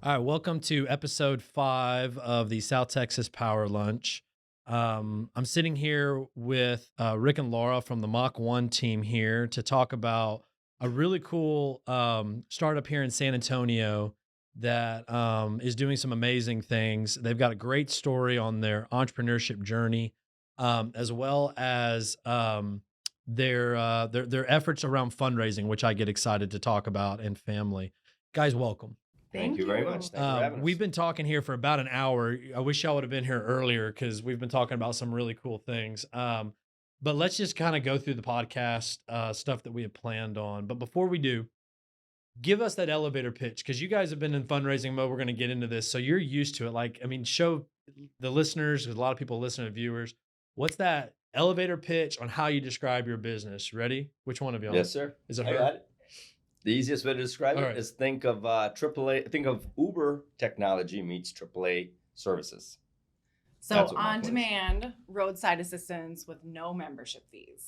All right, welcome to episode 5 of the South Texas Power Lunch. I'm sitting here with Rick and Laura from the Mach1 team here to talk about a really cool startup here in San Antonio that is doing some amazing things. They've got a great story on their entrepreneurship journey, as well as their efforts around fundraising, which I get excited to talk about, and family. Guys, welcome. Thank you very much. Thank you for having us. We've been talking here for about an hour. I wish y'all would have been here earlier because we've been talking about some really cool things. But let's just kind of go through the podcast stuff that we had planned on. But before we do, give us that elevator pitch because you guys have been in fundraising mode. We're going to get into this. So you're used to it. Like, I mean, show the listeners, there's a lot of people listening, viewers, what's that elevator pitch on how you describe your business? Ready? Which one of y'all? Yes, sir. Is it I her? got it. The easiest way to describe All it right. is think of AAA. Think of Uber technology meets AAA services. So That's what Mach1 on is. demand roadside assistance with no membership fees.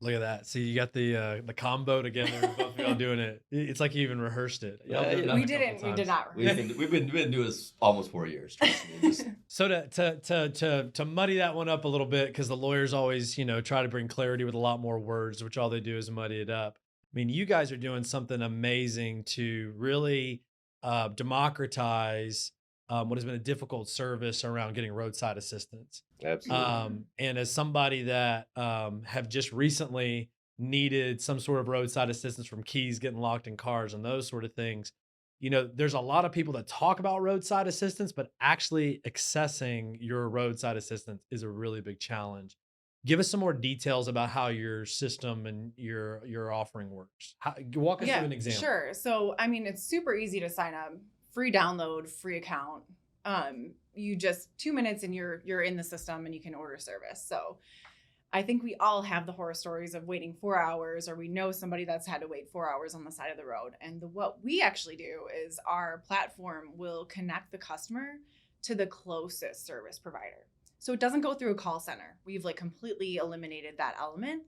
Look at that. See, you got the combo together, both of y'all doing it. It's like you even rehearsed it. Y'all Yeah, done you it know. a We couple didn't. We times. did not. We've been doing this almost 4 years. Trust me. Just- So to muddy that one up a little bit, because the lawyers always, try to bring clarity with a lot more words, which all they do is muddy it up. I mean, you guys are doing something amazing to really democratize what has been a difficult service around getting roadside assistance. Absolutely. And as somebody that have just recently needed some sort of roadside assistance from keys getting locked in cars and those sort of things, there's a lot of people that talk about roadside assistance, but actually accessing your roadside assistance is a really big challenge. Give us some more details about how your system and your offering works. Walk us through an example. Sure. So, I mean, it's super easy to sign up. Free download, free account. You just 2 minutes and you're in the system and you can order service. So I think we all have the horror stories of waiting 4 hours, or we know somebody that's had to wait 4 hours on the side of the road. And what we actually do is our platform will connect the customer to the closest service provider. So it doesn't go through a call center. We've completely eliminated that element,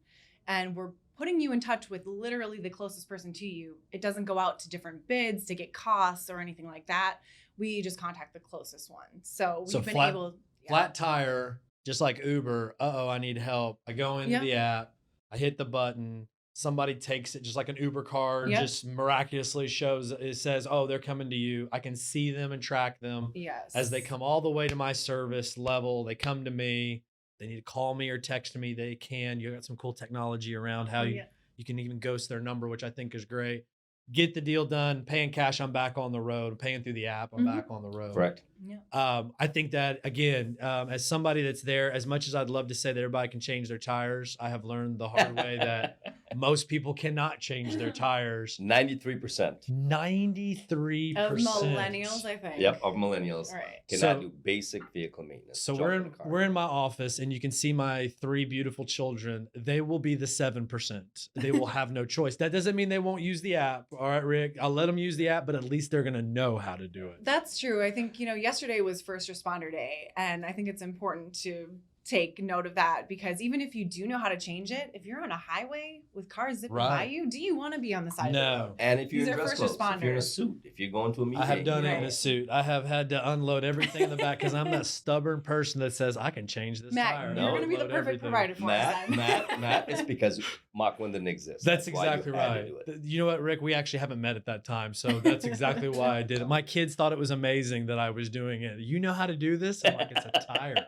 and we're putting you in touch with literally the closest person to you. It doesn't go out to different bids to get costs or anything like that. We just contact the closest one. So we've been able. Flat tire, just like Uber. I need help. I go into the app. I hit the button. Somebody takes it, just like an Uber car, just miraculously shows. It says, "Oh, they're coming to you." I can see them and track them. Yes. As they come all the way to my service level, they come to me. They need to call me or text me. They can. You got some cool technology around how you can even ghost their number, which I think is great. Get the deal done, paying cash, I'm back on the road. Paying through the app, I'm back on the road. Correct. Yeah. I think that, again, as somebody that's there, as much as I'd love to say that everybody can change their tires, I have learned the hard way that most people cannot change their tires. 93%. 93%. Of millennials, I think. Yep, of millennials All right. cannot do basic vehicle maintenance. So Jump in the car. we're in my office, and you can see my 3 beautiful children. They will be the 7%. They will have no choice. That doesn't mean they won't use the app. All right, Rick, I'll let them use the app, but at least they're going to know how to do it. That's true. I think, yesterday was First Responder Day, and I think it's important to take note of that, because even if you do know how to change it, if you're on a highway with cars zipping by you, do you want to be on the side of the road? And if you're These in are dress first clothes, if you're in a responders. suit, if you're going to a meeting. I have done it in a Right. suit. I have had to unload everything in the back because I'm that stubborn person that says I can change this tire. Matt, and you're going to be the unload perfect everything. provider for us then. Matt, it's because Mach1 didn't exist. That's why you exactly had to right. do it. You know what, Rick? We actually haven't met at that time, so that's exactly why I did it. My kids thought it was amazing that I was doing it. You know how to do this? I'm like, it's a tire.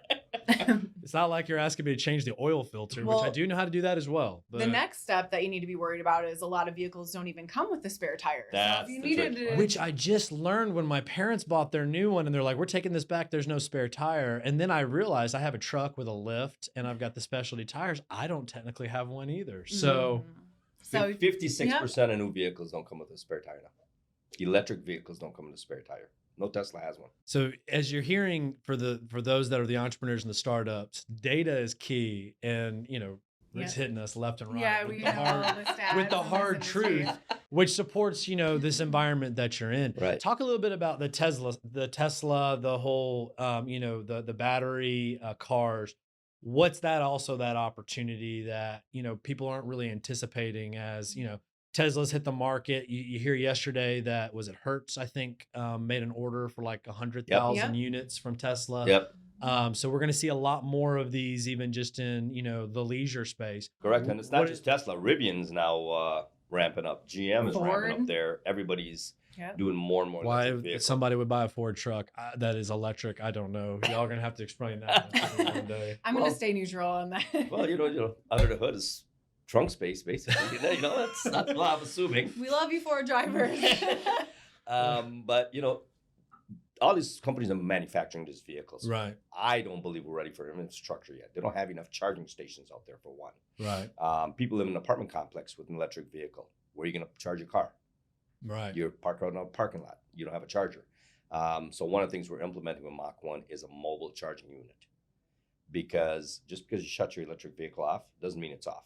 It's not like you're asking me to change the oil filter, which I Well, do know how to do that as well. But The next step that you need to be worried about is a lot of vehicles don't even come with the spare tire. That's so if you the needed tricky to, part. which I just learned when my parents bought their new one, and they're like, "We're taking this back. There's no spare tire." And then I realized I have a truck with a lift, and I've got the specialty tires. I don't technically have one either. So. So 56% of new vehicles don't come with a spare tire now. Electric vehicles don't come with a spare tire. No Tesla has one. So as you're hearing, for those that are the entrepreneurs and the startups, data is key, and Rick's hitting us left and right. yeah, with we the know hard, all the stats with the in this hard industry. truth, which supports this environment that you're in. Right. Talk a little bit about the Tesla, the whole the battery cars. What's that also that opportunity that people aren't really anticipating as Tesla's hit the market. You hear yesterday that was it Hertz, I think, made an order for like 100,000 Yep. units from Tesla. Yep. So we're going to see a lot more of these, even just in, the leisure space. Correct. And it's not What just Tesla. Rivian's now ramping up. GM is ramping up Ford. there. Everybody's Yep. doing more and more Why electric vehicles. somebody would buy a Ford truck that is electric, I don't know. Y'all are going to have to explain that one day. I'm Well- going to stay neutral on that. Well, under the hood is trunk space, basically. That's what I'm assuming. We love you, Ford drivers. But all these companies are manufacturing these vehicles. Right, I don't believe we're ready for infrastructure yet. They don't have enough charging stations out there for one. right, People live in an apartment complex with an electric vehicle. Where are you going to charge your car? right. You're parked out in a parking lot. You don't have a charger. So one of the things we're implementing with Mach1 is a mobile charging unit. Because just because you shut your electric vehicle off doesn't mean it's off.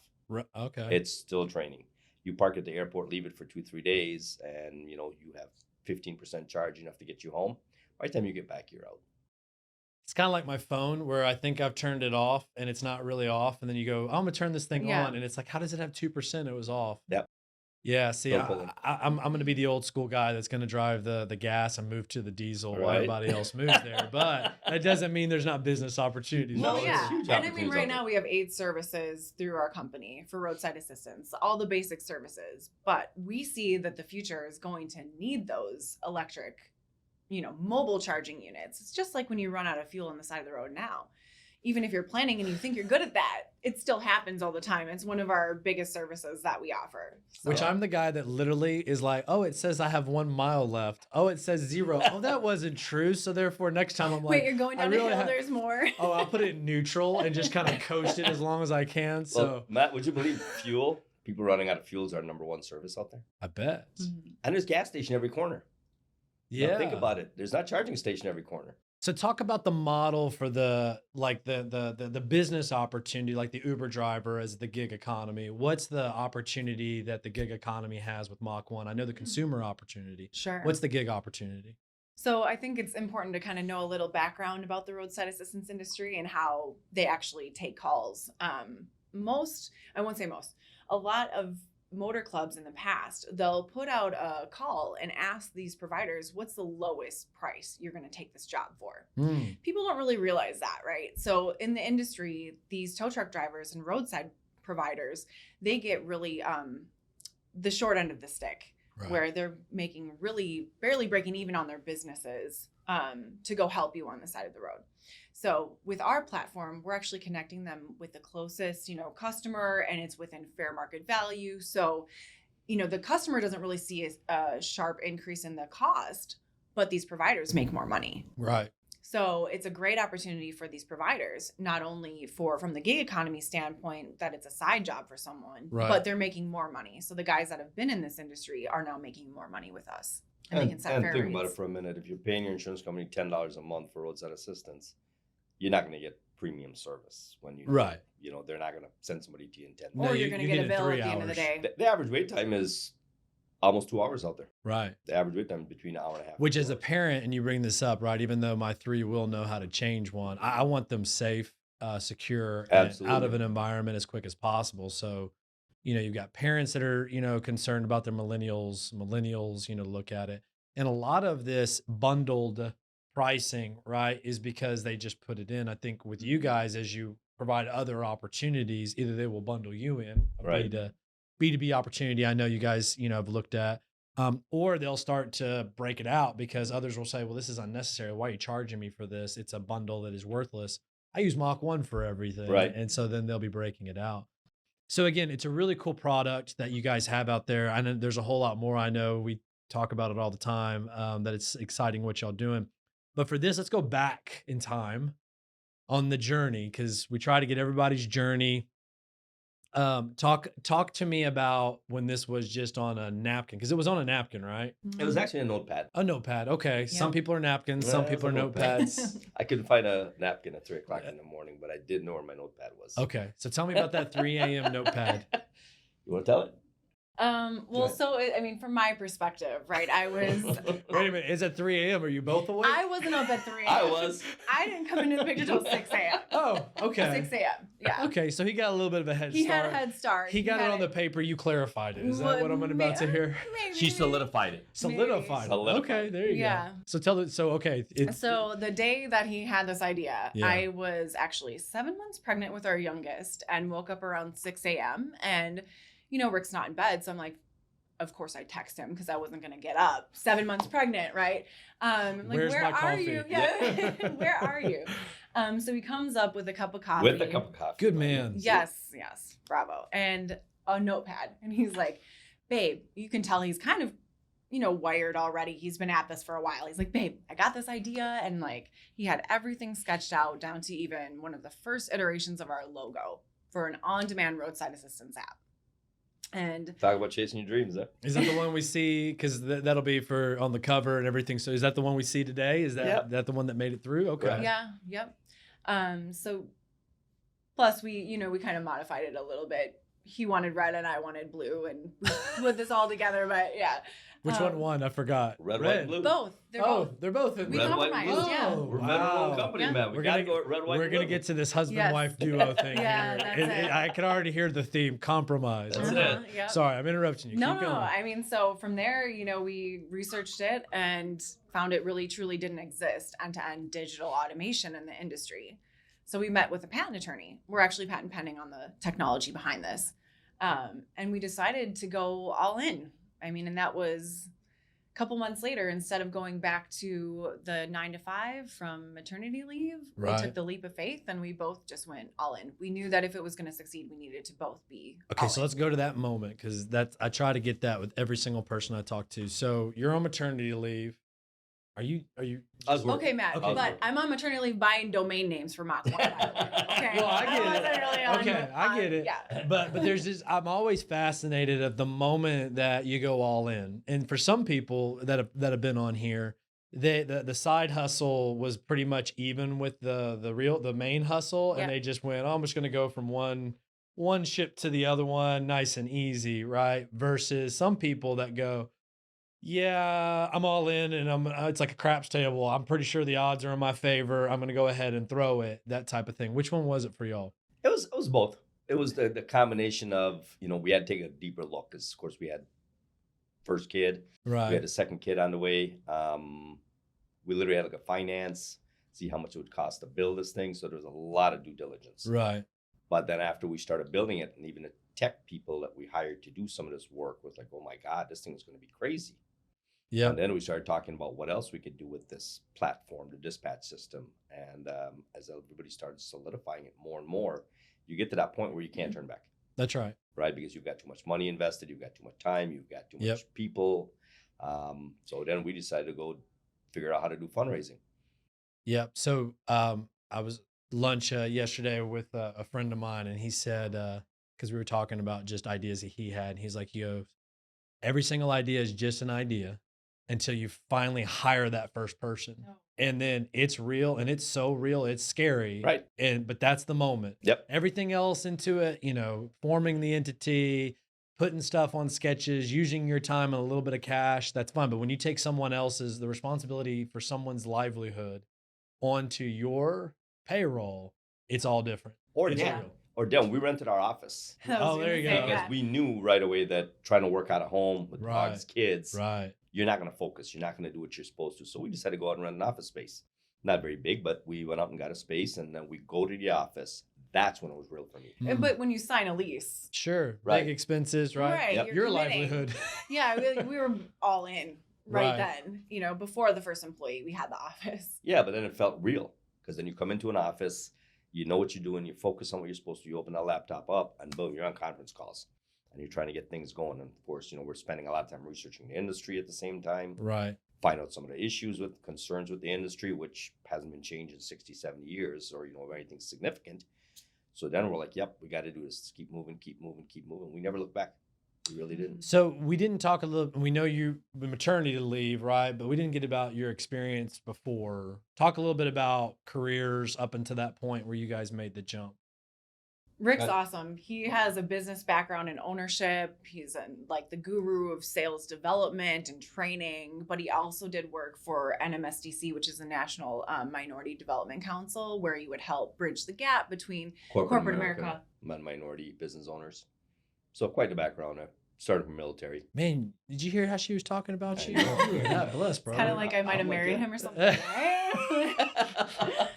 Okay. It's still training. You park at the airport, leave it for 2-3 days, and you have 15% charge enough to get you home. By the time you get back, you're out. It's kind of like my phone where I think I've turned it off and it's not really off. And then you go, I'm going to turn this thing Yeah. on. And it's like, how does it have 2%? It was off. Yep. Yeah. See, Don't pull it. I'm going to be the old school guy that's going to drive the gas and move to the diesel while Right. everybody else moves there. But that doesn't mean there's not business opportunities. No, Well, it's yeah. huge And I mean, opportunities right out now there. we have 8 services through our company for roadside assistance, all the basic services. But we see that the future is going to need those electric, mobile charging units. It's just like when you run out of fuel on the side of the road now. Even if you're planning and you think you're good at that, it still happens all the time. It's one of our biggest services that we offer. So- Which I'm the guy that literally is like, oh, it says I have 1 mile left. Oh, it says 0. Oh, that wasn't true. So therefore, next time I'm like, Wait, you're going I down really a hill, have- there's more. oh, I'll put it in neutral and just kind of coast it as long as I can. So Well, Matt, would you believe fuel? People running out of fuel is our number one service out there. I bet. Mhm. And there's gas station every corner. Now, Yeah. think about it. There's not charging station every corner. So talk about the model for the business opportunity, like the Uber driver as the gig economy. What's the opportunity that the gig economy has with Mach1? I know the consumer opportunity. Sure. What's the gig opportunity? So I think it's important to kind of know a little background about the roadside assistance industry and how they actually take calls. A lot of motor clubs in the past, they'll put out a call and ask these providers, what's the lowest price you're going to take this job for? People don't really realize that, right? So in the industry, these tow truck drivers and roadside providers, they get really the short end of the stick. Right. Where they're making really barely breaking even on their businesses to go help you on the side of the road. So with our platform, we're actually connecting them with the closest, customer, and it's within fair market value. So, the customer doesn't really see a sharp increase in the cost, but these providers make more money. Right. So it's a great opportunity for these providers, not only from the gig economy standpoint, that it's a side job for someone, Right. but they're making more money. So the guys that have been in this industry are now making more money with us. And they can set fair think about it rates. for a minute. If you're paying your insurance company $10 a month for roadside assistance, you're not going to get premium service when you Right. they're not going to send somebody to you in 10 No, Or minutes. you're going to you get a get it in bill at 3 the end of the hours. day. The average wait time is almost 2 hours out there. Right. The average wait time is between an hour and a half. Which and as 2 a hours. parent, and you bring this up, right? Even though my 3 will know how to change one, I want them safe, secure, and out of Absolutely. an environment as quick as possible. So, you've got parents that are, concerned about their millennials, look at it. And a lot of this bundled pricing, right, is because they just put it in. I think with you guys, as you provide other opportunities, either they will bundle you in, a Right. B2B opportunity. I know you guys, have looked at, or they'll start to break it out because others will say, well, this is unnecessary. Why are you charging me for this? It's a bundle that is worthless. I use Mach1 for everything. Right. And so then they'll be breaking it out. So again, it's a really cool product that you guys have out there. I know there's a whole lot more. I know we talk about it all the time, that it's exciting what y'all doing. But for this, let's go back in time on the journey, because we try to get everybody's journey. Talk to me about when this was just on a napkin, because it was on a napkin, right? It was actually a notepad. A notepad. Okay. Some Yeah. people are napkins. Some Yeah, people are it's a notepad. notepads. I couldn't find a napkin at 3 o'clock in the morning, but I did know where my notepad was. Okay. So tell me about that 3 a.m. notepad. You want to tell it? Well, so I mean, from my perspective, right? I was Wait a minute. Is it 3 a.m.? Are you both awake? I wasn't up at 3 I a.m. was. I didn't come into the picture till 6 a.m. Oh, okay. 6 a.m. Yeah. Okay, so he got a little bit of a head He start. had a head start. He got it on the paper. You clarified it. Is that what I'm about to hear? Maybe. She solidified it. Solidified. Solidified. Okay, there you Yeah. go. So tell it. So okay. So the day that he had this idea, Yeah. I was actually 7 months pregnant with our youngest and woke up around 6 a.m. And, Rick's not in bed. So I'm like, of course I text him because I wasn't going to get up. 7 months pregnant, right? Like, Where's where my are coffee? you? Yeah. Where are you? So he comes up with a cup of coffee. With a cup of coffee. Good man. Yes. Bravo. And a notepad. And he's like, babe, you can tell he's kind of, wired already. He's been at this for a while. He's like, babe, I got this idea. And like, he had everything sketched out down to even one of the first iterations of our logo for an on-demand roadside assistance app. And Talk about chasing your dreams, huh? Is that the one we see? Because that'll be for on the cover and everything. So is that the one we see today? Is that Yep. that the one that made it through? Okay. Right. yeah, yep. So plus we kind of modified it a little bit. He wanted red and I wanted blue and we put this all together, but yeah. Which one won? I forgot. Red, white, blue. Both. They're Oh, both. they're both in We there. Red, white, compromised, blue. yeah. We're Wow. veteran-owned company, Yeah. man. We We're gotta gonna go red, white, We're blue. gonna get to this husband Yes. wife duo thing Yeah, here. that's it. I can already hear the theme: compromise. That's Okay. it. Yep. Sorry, I'm interrupting you. No, Keep no. going. I mean, so from there, we researched it and found it really, truly didn't exist end-to-end digital automation in the industry. So we met with a patent attorney. We're actually patent pending on the technology behind this. And we decided to go all in. I mean, and that was a couple months later, instead of going back to the 9 to 5 from maternity leave, Right. we took the leap of faith and we both just went all in. We knew that if it was going to succeed, we needed to both be Okay, all so in. let's go to that moment because I try to get that with every single person I talk to. So you're on maternity leave. Are you? I was working. Okay, Matt, Okay. but I'm on maternity leave buying domain names for Mach1. by the way. Okay. Well, I get it. wasn't really on- Okay, I get it. Yeah. But there's this. I'm always fascinated of the moment that you go all in, and for some people that have been on here, the side hustle was pretty much even with the main hustle, Yeah. and they just went, oh, I'm just going to go from one ship to the other one, nice and easy, right? Versus some people that go, yeah, I'm all in, and it's like a craps table. I'm pretty sure the odds are in my favor. I'm going to go ahead and throw it, that type of thing. Which one was it for y'all? It was both. It was the combination of, we had to take a deeper look because, of course, we had first kid. We Right. had a second kid on the way. We literally had like a finance, see how much it would cost to build this thing. So there was a lot of due diligence. Right. But then after we started building it, and even the tech people that we hired to do some of this work was like, oh my God, this thing is going to be crazy. Yeah. And then we started talking about what else we could do with this platform, the dispatch system. And as everybody started solidifying it more and more, you get to that point where you can't turn back, That's right. right? Because you've got too much money invested, you've got too much time, you've got too Yep. much people. So then we decided to go figure out how to do fundraising. Yep. So I was lunch yesterday with a friend of mine, and he said, because we were talking about just ideas that he had, and he's like, every single idea is just an idea until you finally hire that first person. No. And then it's real, and it's so real, it's scary. Right. But that's the moment. Yep. Everything else into it, forming the entity, putting stuff on sketches, using your time and a little bit of cash, that's fine. But when you take someone else's, the responsibility for someone's livelihood onto your payroll, it's all different. Or It's Yeah. real. Or then we rented our office I was Oh, gonna there you say, go. because yeah. we knew right away that trying to work out of home with Right. dogs, kids, Right. you're not going to focus. You're not going to do what you're supposed to. So we decided to go out and rent an office space. Not very big, but we went out and got a space, and then we go to the office. That's when it was real for me. But when you sign a lease, Sure. Right. Big expenses, right? Right, Yep. you're Your committing. livelihood. Yeah, we were all in Right. then. Before the first employee, we had the office. Yeah, but then it felt real because then you come into an office, you know what you're doing, you focus on what you're supposed to. You open that laptop up, and boom, you're on conference calls, and you're trying to get things going. And of course, we're spending a lot of time researching the industry at the same time, Right. find out some of the issues with concerns with the industry, which hasn't been changed in 60, 70 years, or anything significant. So then we're like, yep, we got to do this. Keep moving, keep moving, keep moving. We never looked back. We really didn't. So we didn't talk a little. We know you maternity leave, right? But we didn't get about your experience before. Talk a little bit about careers up until that point where you guys made the jump. Rick's awesome. He has a business background in ownership. He's like the guru of sales development and training, but he also did work for NMSDC, which is the National Minority Development Council, where he would help bridge the gap between corporate America and minority business owners. So quite the background. I started from military. Man, did you hear how she was talking about you? God bless, bro. Kind of like I might have married him or something, right?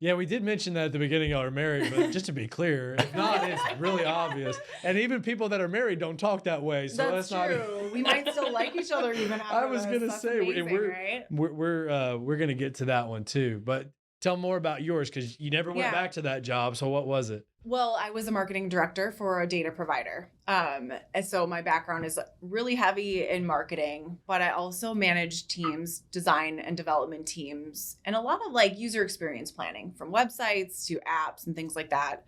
Yeah, we did mention that at the beginning y'all are married, but just to be clear, if not, it's really obvious. And even people that are married don't talk that way. So that's true. We might still like each other even after I was gonna say amazing, we're gonna get to that one too. But tell more about yours because you never went back to that job. So what was it? Well, I was a marketing director for a data provider. And so my background is really heavy in marketing, but I also managed teams, design and development teams, and a lot of like user experience planning from websites to apps and things like that,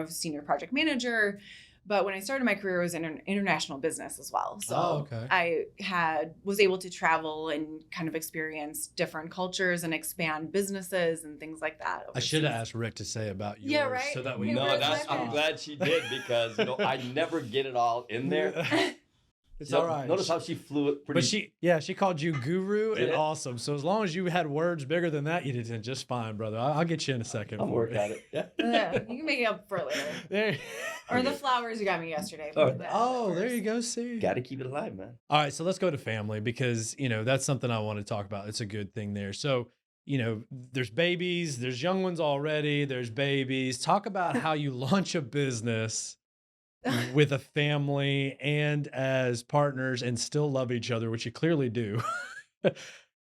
senior project manager. But when I started my career, it was in an international business as well. So I was able to travel and kind of experience different cultures and expand businesses and things like that. I should have asked Rick to say about yours. Yeah, right. So that we I'm glad she did because I never get it all in there. It's all right. Notice how she flew it pretty. But she called you guru and awesome. So as long as you had words bigger than that, you did just fine, brother. I'll get you in a second. I'll work at it. Yeah, you can make it up for later. Or the flowers you got me yesterday. There you go. See, got to keep it alive, man. All right, so let's go to family because that's something I want to talk about. It's a good thing there. So there's babies, there's young ones already, there's babies. Talk about how you launch a business with a family and as partners and still love each other, which you clearly do.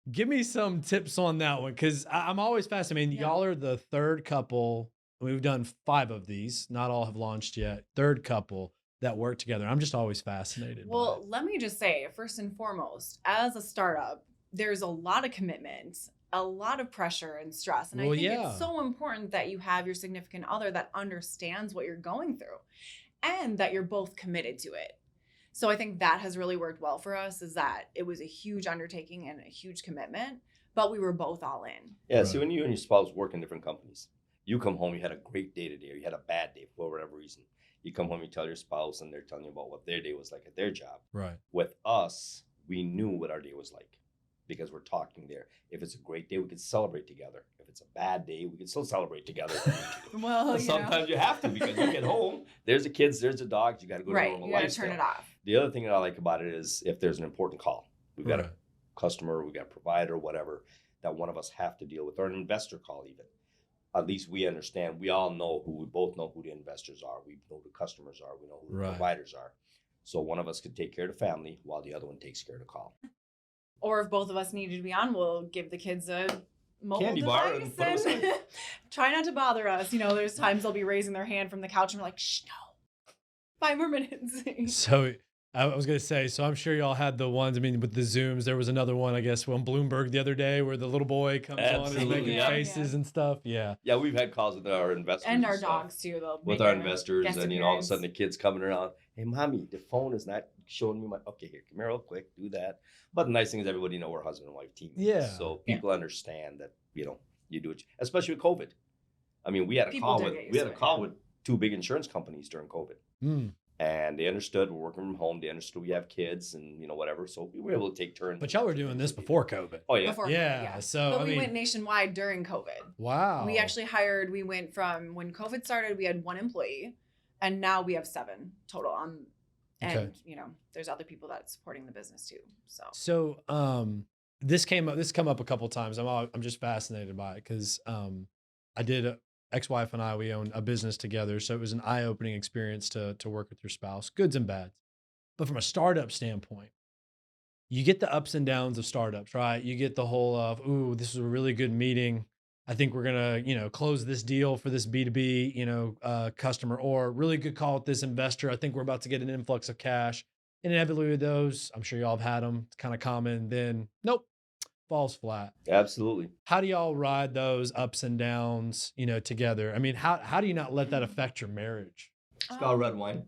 Give me some tips on that one because I'm always fascinated. I mean, y'all are the third couple. We've done 5 of these. Not all have launched yet. Third couple that work together. I'm just always fascinated. Well, let me just say, first and foremost, as a startup, there's a lot of commitment, a lot of pressure and stress. And I think it's so important that you have your significant other that understands what you're going through and that you're both committed to it. So I think that has really worked well for us, is that it was a huge undertaking and a huge commitment, but we were both all in. Yeah, right. So when you and your spouse work in different companies, you come home, you had a great day today, or you had a bad day for whatever reason. You come home, you tell your spouse, and they're telling you about what their day was like at their job. Right. With us, we knew what our day was like because we're talking there. If it's a great day, we could celebrate together. If it's a bad day, we can still celebrate together. Well, sometimes you have to because you get home, there's the kids, there's the dogs, you got to go to normal life. Right, you got to turn it off. The other thing that I like about it is if there's an important call, we've got a customer, we've got a provider, whatever, that one of us have to deal with, or an investor call even. At least we understand, we both know who the investors are, we know who the customers are, we know who the providers are. So one of us can take care of the family while the other one takes care of the call. Or if both of us needed to be on, we'll give the kids a mobile candy device bar and try not to bother us. There's times they'll be raising their hand from the couch and we're like, shh, no, 5 more minutes. So I was going to say, so I'm sure y'all had the ones, with the Zooms, there was another one, I guess, on Bloomberg the other day where the little boy comes on and making faces and stuff. Yeah. Yeah, we've had calls with our investors. And our dogs too. With our investors and, all of a sudden the kids coming around, hey, mommy, the phone is not showing me okay, here, come here real quick, do that. But the nice thing is everybody know we're husband and wife team. Yeah. So people understand that, you do it, especially with COVID. We had a call with 2 big insurance companies during COVID. Mm. And they understood we're working from home. They understood we have kids and, whatever. So we were able to take turns. But y'all were doing this before COVID. Oh, yeah. Before COVID, yeah. So, but we went nationwide during COVID. Wow. We actually we went from when COVID started, we had 1 employee and now we have 7 total on. And, there's other people that's supporting the business too. So this come up a couple of times. I'm just fascinated by it because I did ex-wife and I, we own a business together. So it was an eye-opening experience to work with your spouse, goods and bads. But from a startup standpoint, you get the ups and downs of startups, right? You get the whole of, ooh, this was a really good meeting. I think we're going to, close this deal for this B2B, customer, or really good call with this investor. I think we're about to get an influx of cash. And inevitably with those, I'm sure y'all have had them. It's kind of common. Then, nope, falls flat. Absolutely. How do y'all ride those ups and downs, together? How do you not let that affect your marriage? It's called red wine.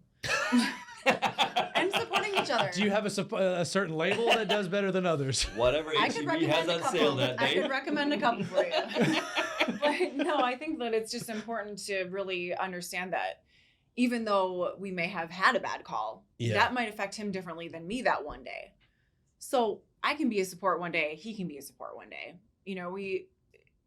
And supporting each other. Do you have a certain label that does better than others? Whatever HEB has on sale that day. I could recommend a couple for you. But no, I think that it's just important to really understand that even though we may have had a bad call, that might affect him differently than me that one day. So I can be a support one day, he can be a support one day. You know, we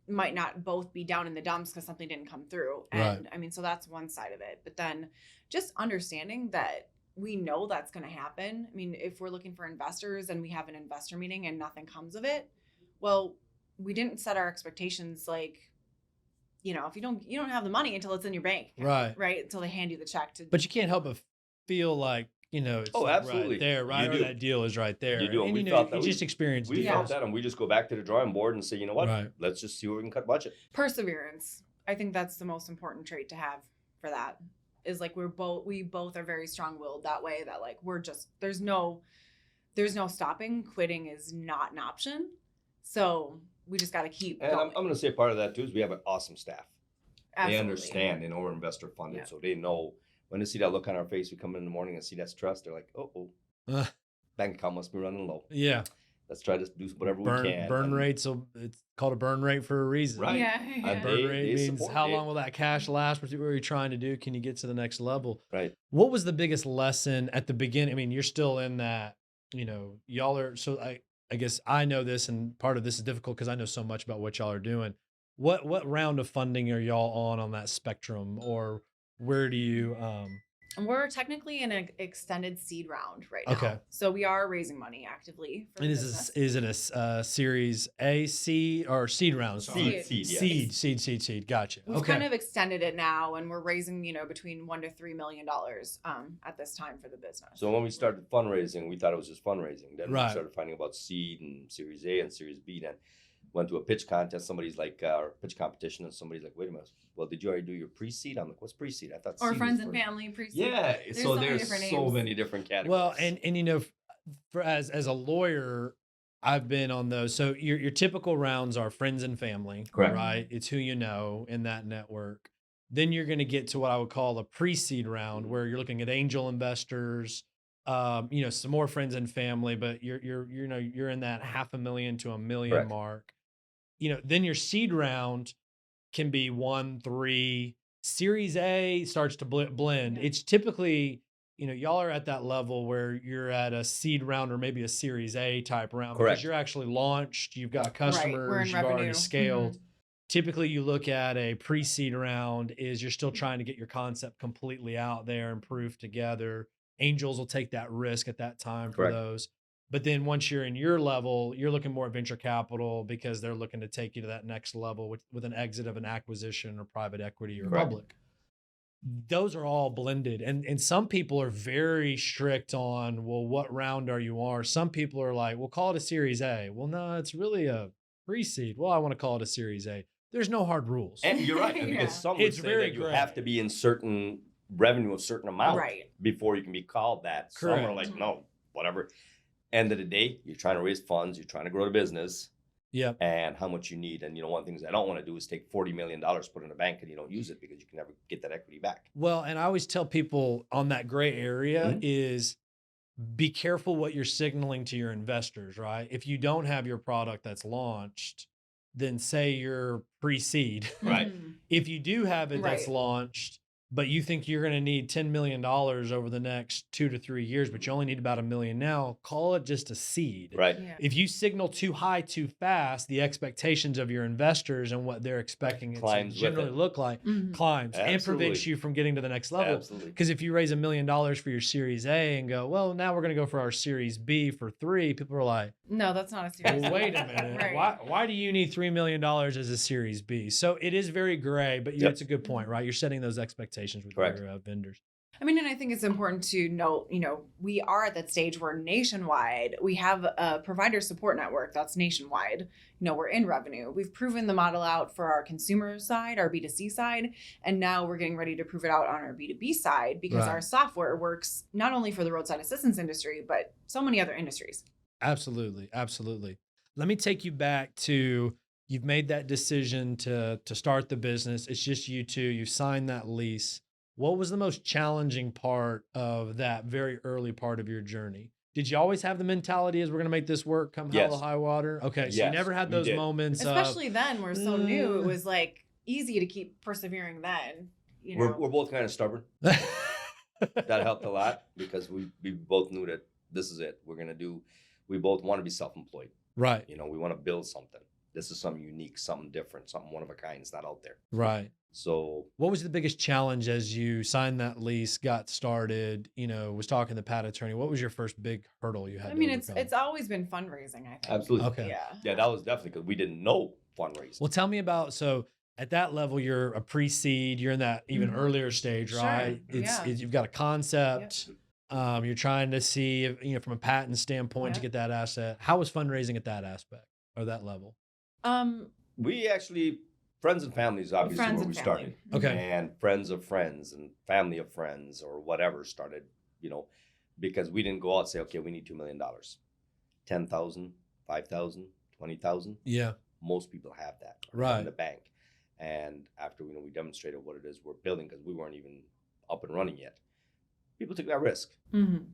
might not both be down in the dumps because something didn't come through. And I mean, so that's one side of it. But then just understanding that we know that's going to happen. I mean, if we're looking for investors and we have an investor meeting and nothing comes of it, well, we didn't set our expectations like, you know, if you don't have the money until it's in your bank account, right? Until they hand you the check to. But you can't help but feel like, you know, it's like absolutely. Right there, right? Or that deal is right there. You do. And we you know, felt that you just experienced We felt that, and we just go back to the drawing board and say, you know what? Let's just see where we can cut budget. Perseverance. I think that's the most important trait to have for that. Is like we both are very strong-willed that way. That like we're just there's no stopping. Quitting is not an option. So we just got to keep. And going. I'm going to say part of that too is we have an awesome staff. Absolutely. They understand, they know we're investor funded, so they know. When they see that look on our face, we come in the morning and see that stress. They're like, bank account must be running low. Yeah. Let's try to do whatever we can. Burn rate, so it's called a burn rate for a reason. Right. Yeah. Burn rate means how long will that cash last? What are you trying to do? Can you get to the next level? Right. What was the biggest lesson at the beginning? I mean, you're still in that, you know, y'all are, so I guess I know this, and part of this is difficult because I know so much about what y'all are doing. What round of funding are y'all on that spectrum, or where do you We're technically in an extended seed round right now. Okay. So we are raising money actively. For and is it a Series A, C, or seed round? Seed. Gotcha. We've kind of extended it now, and we're raising, you know, between $1 to $3 million at this time for the business. So when we started fundraising, we thought it was just fundraising. Then we Right. started finding about seed and Series A and Series B. Then went to a pitch contest. Somebody's like, or pitch competition, and somebody's like, wait a minute. Well, did you already do your pre-seed? I'm like, what's pre-seed? I thought or seed friends was and for... family pre-seed. Yeah. There's So many different categories. Well, and you know, for as a lawyer, I've been on those. So your typical rounds are friends and family, Correct. Right? It's who you know in that network. Then you're going to get to what I would call a pre-seed round, where you're looking at angel investors, you know, some more friends and family, but you're in that $500,000 to $1 million Correct. mark. You know, then your seed round can be 1, 3. Series A starts to blend. Yeah. It's typically, you know, y'all are at that level where you're at a seed round or maybe a Series A type round. Correct. Because you're actually launched, you've got customers, We're in you've revenue. already scaled. Typically, you look at a pre-seed round is you're still trying to get your concept completely out there and prove together. Angels will take that risk at that time for Correct. those. But then once you're in your level, you're looking more at venture capital because they're looking to take you to that next level with an exit of an acquisition or private equity or Correct. public. Those are all blended. And some people are very strict on, well, what round are you on? Some people are like, we'll call it a Series A. Well, no, it's really a pre-seed. Well, I want to call it a Series A. There's no hard rules. And you're right. Because some would It's say very that you gray. have to be in certain revenue of certain amount before you can be called that. Correct. Some are like, no, whatever. End of the day, you're trying to raise funds, you're trying to grow the business. Yep. And how much you need. And, you know, one of the things I don't want to do is take $40 million, put it in a bank, and you don't use it because you can never get that equity back. Well, and I always tell people on that gray area is be careful what you're signaling to your investors, right? If you don't have your product that's launched, then say you're pre-seed. Right. If you do have it that's launched, but you think you're going to need $10 million over the next 2 to 3 years, but you only need about $1 million now, call it just a seed. Right. Yeah. If you signal too high, too fast, the expectations of your investors and what they're expecting it to generally look like climbs and prevents you from getting to the next level. Absolutely. Because if you raise $1 million for your Series A and go, well, now we're going to go for our Series B for 3, people are like, no, that's not a Series well, B. wait a minute. Right. Why do you need $3 million as a Series B? So it is very gray, but it's a good point, right? You're setting those expectations with your vendors. I mean, and I think it's important to note, you know, we are at that stage where nationwide, we have a provider support network that's nationwide. You know, we're in revenue. We've proven the model out for our consumer side, our B2C side, and now we're getting ready to prove it out on our B2B side because our software works not only for the roadside assistance industry, but so many other industries. Absolutely. Absolutely. Let me take you back to you've made that decision to start the business. It's just you two. You've signed that lease. What was the most challenging part of that very early part of your journey? Did you always have the mentality as we're going to make this work come hell or high water? Okay. So you never had those moments. Especially then, we're so new. It was like easy to keep persevering then. you know. We're both kind of stubborn. That helped a lot because we both knew that this is it. We both want to be self-employed. Right. You know, we want to build something. This is something unique, something different, something one of a kind. It's not out there. Right. So what was the biggest challenge as you signed that lease, got started, was talking to the pad attorney? What was your first big hurdle you had to overcome? It's always been fundraising, I think. Absolutely. Okay. Yeah, that was definitely because we didn't know fundraising. Well, tell me about, so at that level, you're a pre-seed, you're in that even earlier stage, right? Sure. You've got a concept. Yep. You're trying to see, if, from a patent standpoint to get that asset. How was fundraising at that aspect or that level? We actually, friends and families, obviously, where we started. Okay. And friends of friends and family of friends or whatever started, because we didn't go out and say, okay, we need $2 million, 10,000, 5,000, 20,000. Yeah. Most people have that in the bank. And after we demonstrated what it is we're building, because we weren't even up and running yet, people took that risk,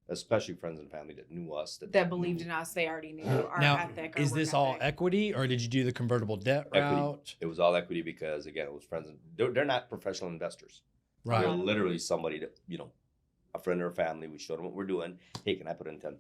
especially friends and family that knew us, that believed in us. They already knew our now, ethic. Is this all equity, or did you do the convertible debt route? It was all equity because, again, it was friends. They're not professional investors. Right. They're literally somebody that, a friend or a family. We showed them what we're doing. Hey, can I put in $10,000?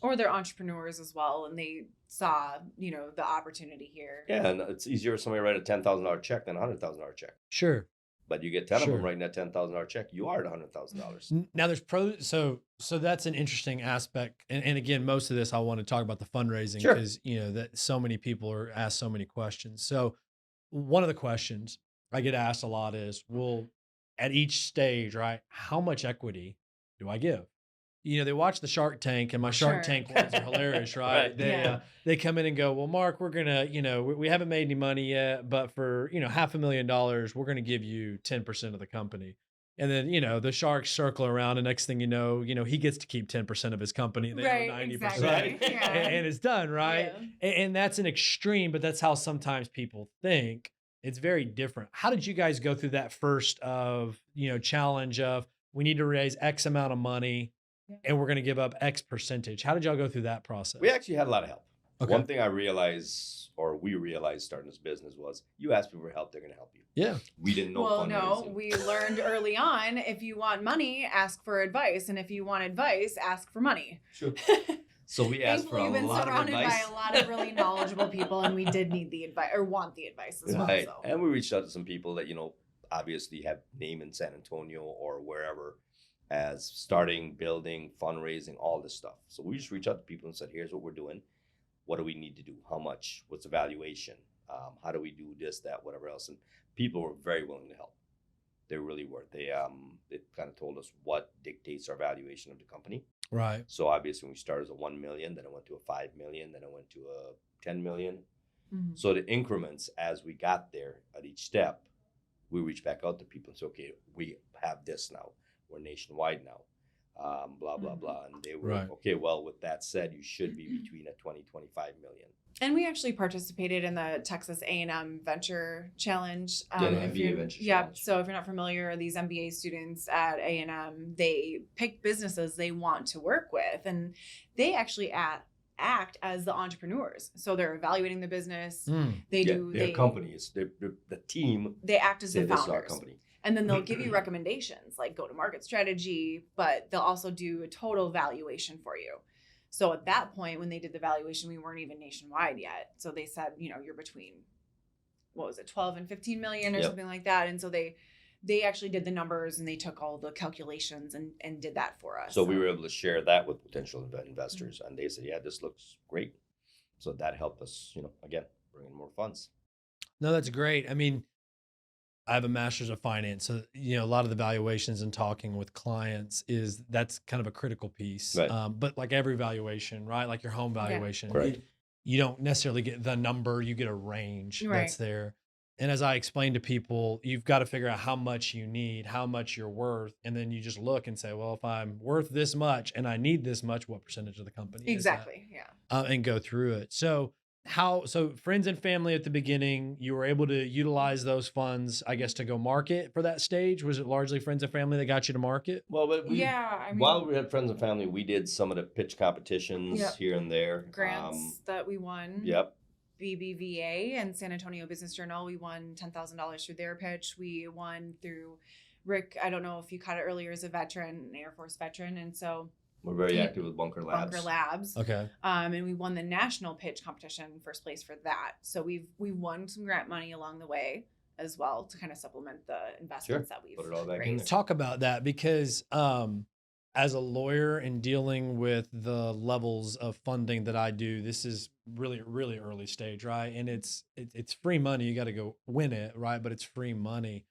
Or they're entrepreneurs as well, and they saw, the opportunity here. Yeah, and it's easier if somebody write a $10,000 check than a $100,000 check. Sure. But you get 10 of them writing that $10,000 check, you are at $100,000. Now there's pros. So that's an interesting aspect. And again, most of this, I want to talk about the fundraising because, that so many people are asked so many questions. So one of the questions I get asked a lot is, well, at each stage, right, how much equity do I give? They watch the Shark Tank, and my Shark Tank ones are hilarious, right? They come in and go, well, Mark, we're going to, we haven't made any money yet, but for, $500,000, we're going to give you 10% of the company. And then, the sharks circle around, and next thing you know, he gets to keep 10% of his company. And they own 90%. Exactly. And it's done, right? Yeah. And that's an extreme, but that's how sometimes people think. It's very different. How did you guys go through that first challenge of, we need to raise X amount of money, and we're going to give up X percentage? How did y'all go through that process? We actually had a lot of help. Okay. One thing we realized starting this business was, you ask people for help, they're going to help you. Yeah. We didn't know fundraising. No, we learned early on, if you want money, ask for advice. And if you want advice, ask for money. Sure. So we asked for a lot of advice. We've been surrounded by a lot of really knowledgeable people, and we did need the advice, or want the advice as well. So. And we reached out to some people that, obviously have name in San Antonio or wherever, as starting, building, fundraising, all this stuff. So we just reached out to people and said, here's what we're doing. What do we need to do? How much? What's the valuation? How do we do this, that, whatever else? And people were very willing to help. They really were. They kind of told us what dictates our valuation of the company. Right. So obviously when we started as a 1 million, then it went to a 5 million, then it went to a 10 million. Mm-hmm. So the increments as we got there at each step, we reached back out to people and said, okay, we have this now. We're nationwide now, blah, blah, blah. And they were, okay, well, with that said, you should be between a 20, 25 million. And we actually participated in the Texas A&M Venture Challenge. MBA Venture Challenge. So if you're not familiar, these MBA students at A&M, they pick businesses they want to work with. And they actually act as the entrepreneurs. So they're evaluating the business. Their companies, the team. They act as the founders. This is our company. And then they'll give you recommendations like go-to-market strategy, but they'll also do a total valuation for you. So at that point, when they did the valuation, we weren't even nationwide yet. So they said, you're between, 12 and 15 million or something like that. And so they actually did the numbers, and they took all the calculations and did that for us. So we were able to share that with potential investors, and they said, yeah, this looks great. So that helped us, again, bring in more funds. No, that's great. I mean, I have a master's of finance. So, a lot of the valuations and talking with clients that's kind of a critical piece. Right. But like every valuation, right? Like your home valuation, you don't necessarily get the number, you get a range that's there. And as I explained to people, you've got to figure out how much you need, how much you're worth. And then you just look and say, well, if I'm worth this much and I need this much, what percentage of the company is that? Yeah. And go through it. So friends and family at the beginning, you were able to utilize those funds, I guess, to go market for that stage. Was it largely friends and family that got you to market? Well, but while we had friends and family, we did some of the pitch competitions here and there. Grants that we won. Yep. BBVA and San Antonio Business Journal, we won $10,000 through their pitch. We won through Rick, I don't know if you caught it earlier, is a veteran, an Air Force veteran. And so We're very active with Bunker Labs. Bunker Labs. Okay. And we won the national pitch competition, first place for that. So we won some grant money along the way as well to kind of supplement the investments that we've Put it all back in raised. there. Talk about that, because as a lawyer and dealing with the levels of funding that I do, this is really, really early stage, right? And it's free money. You got to go win it, right? But it's free money.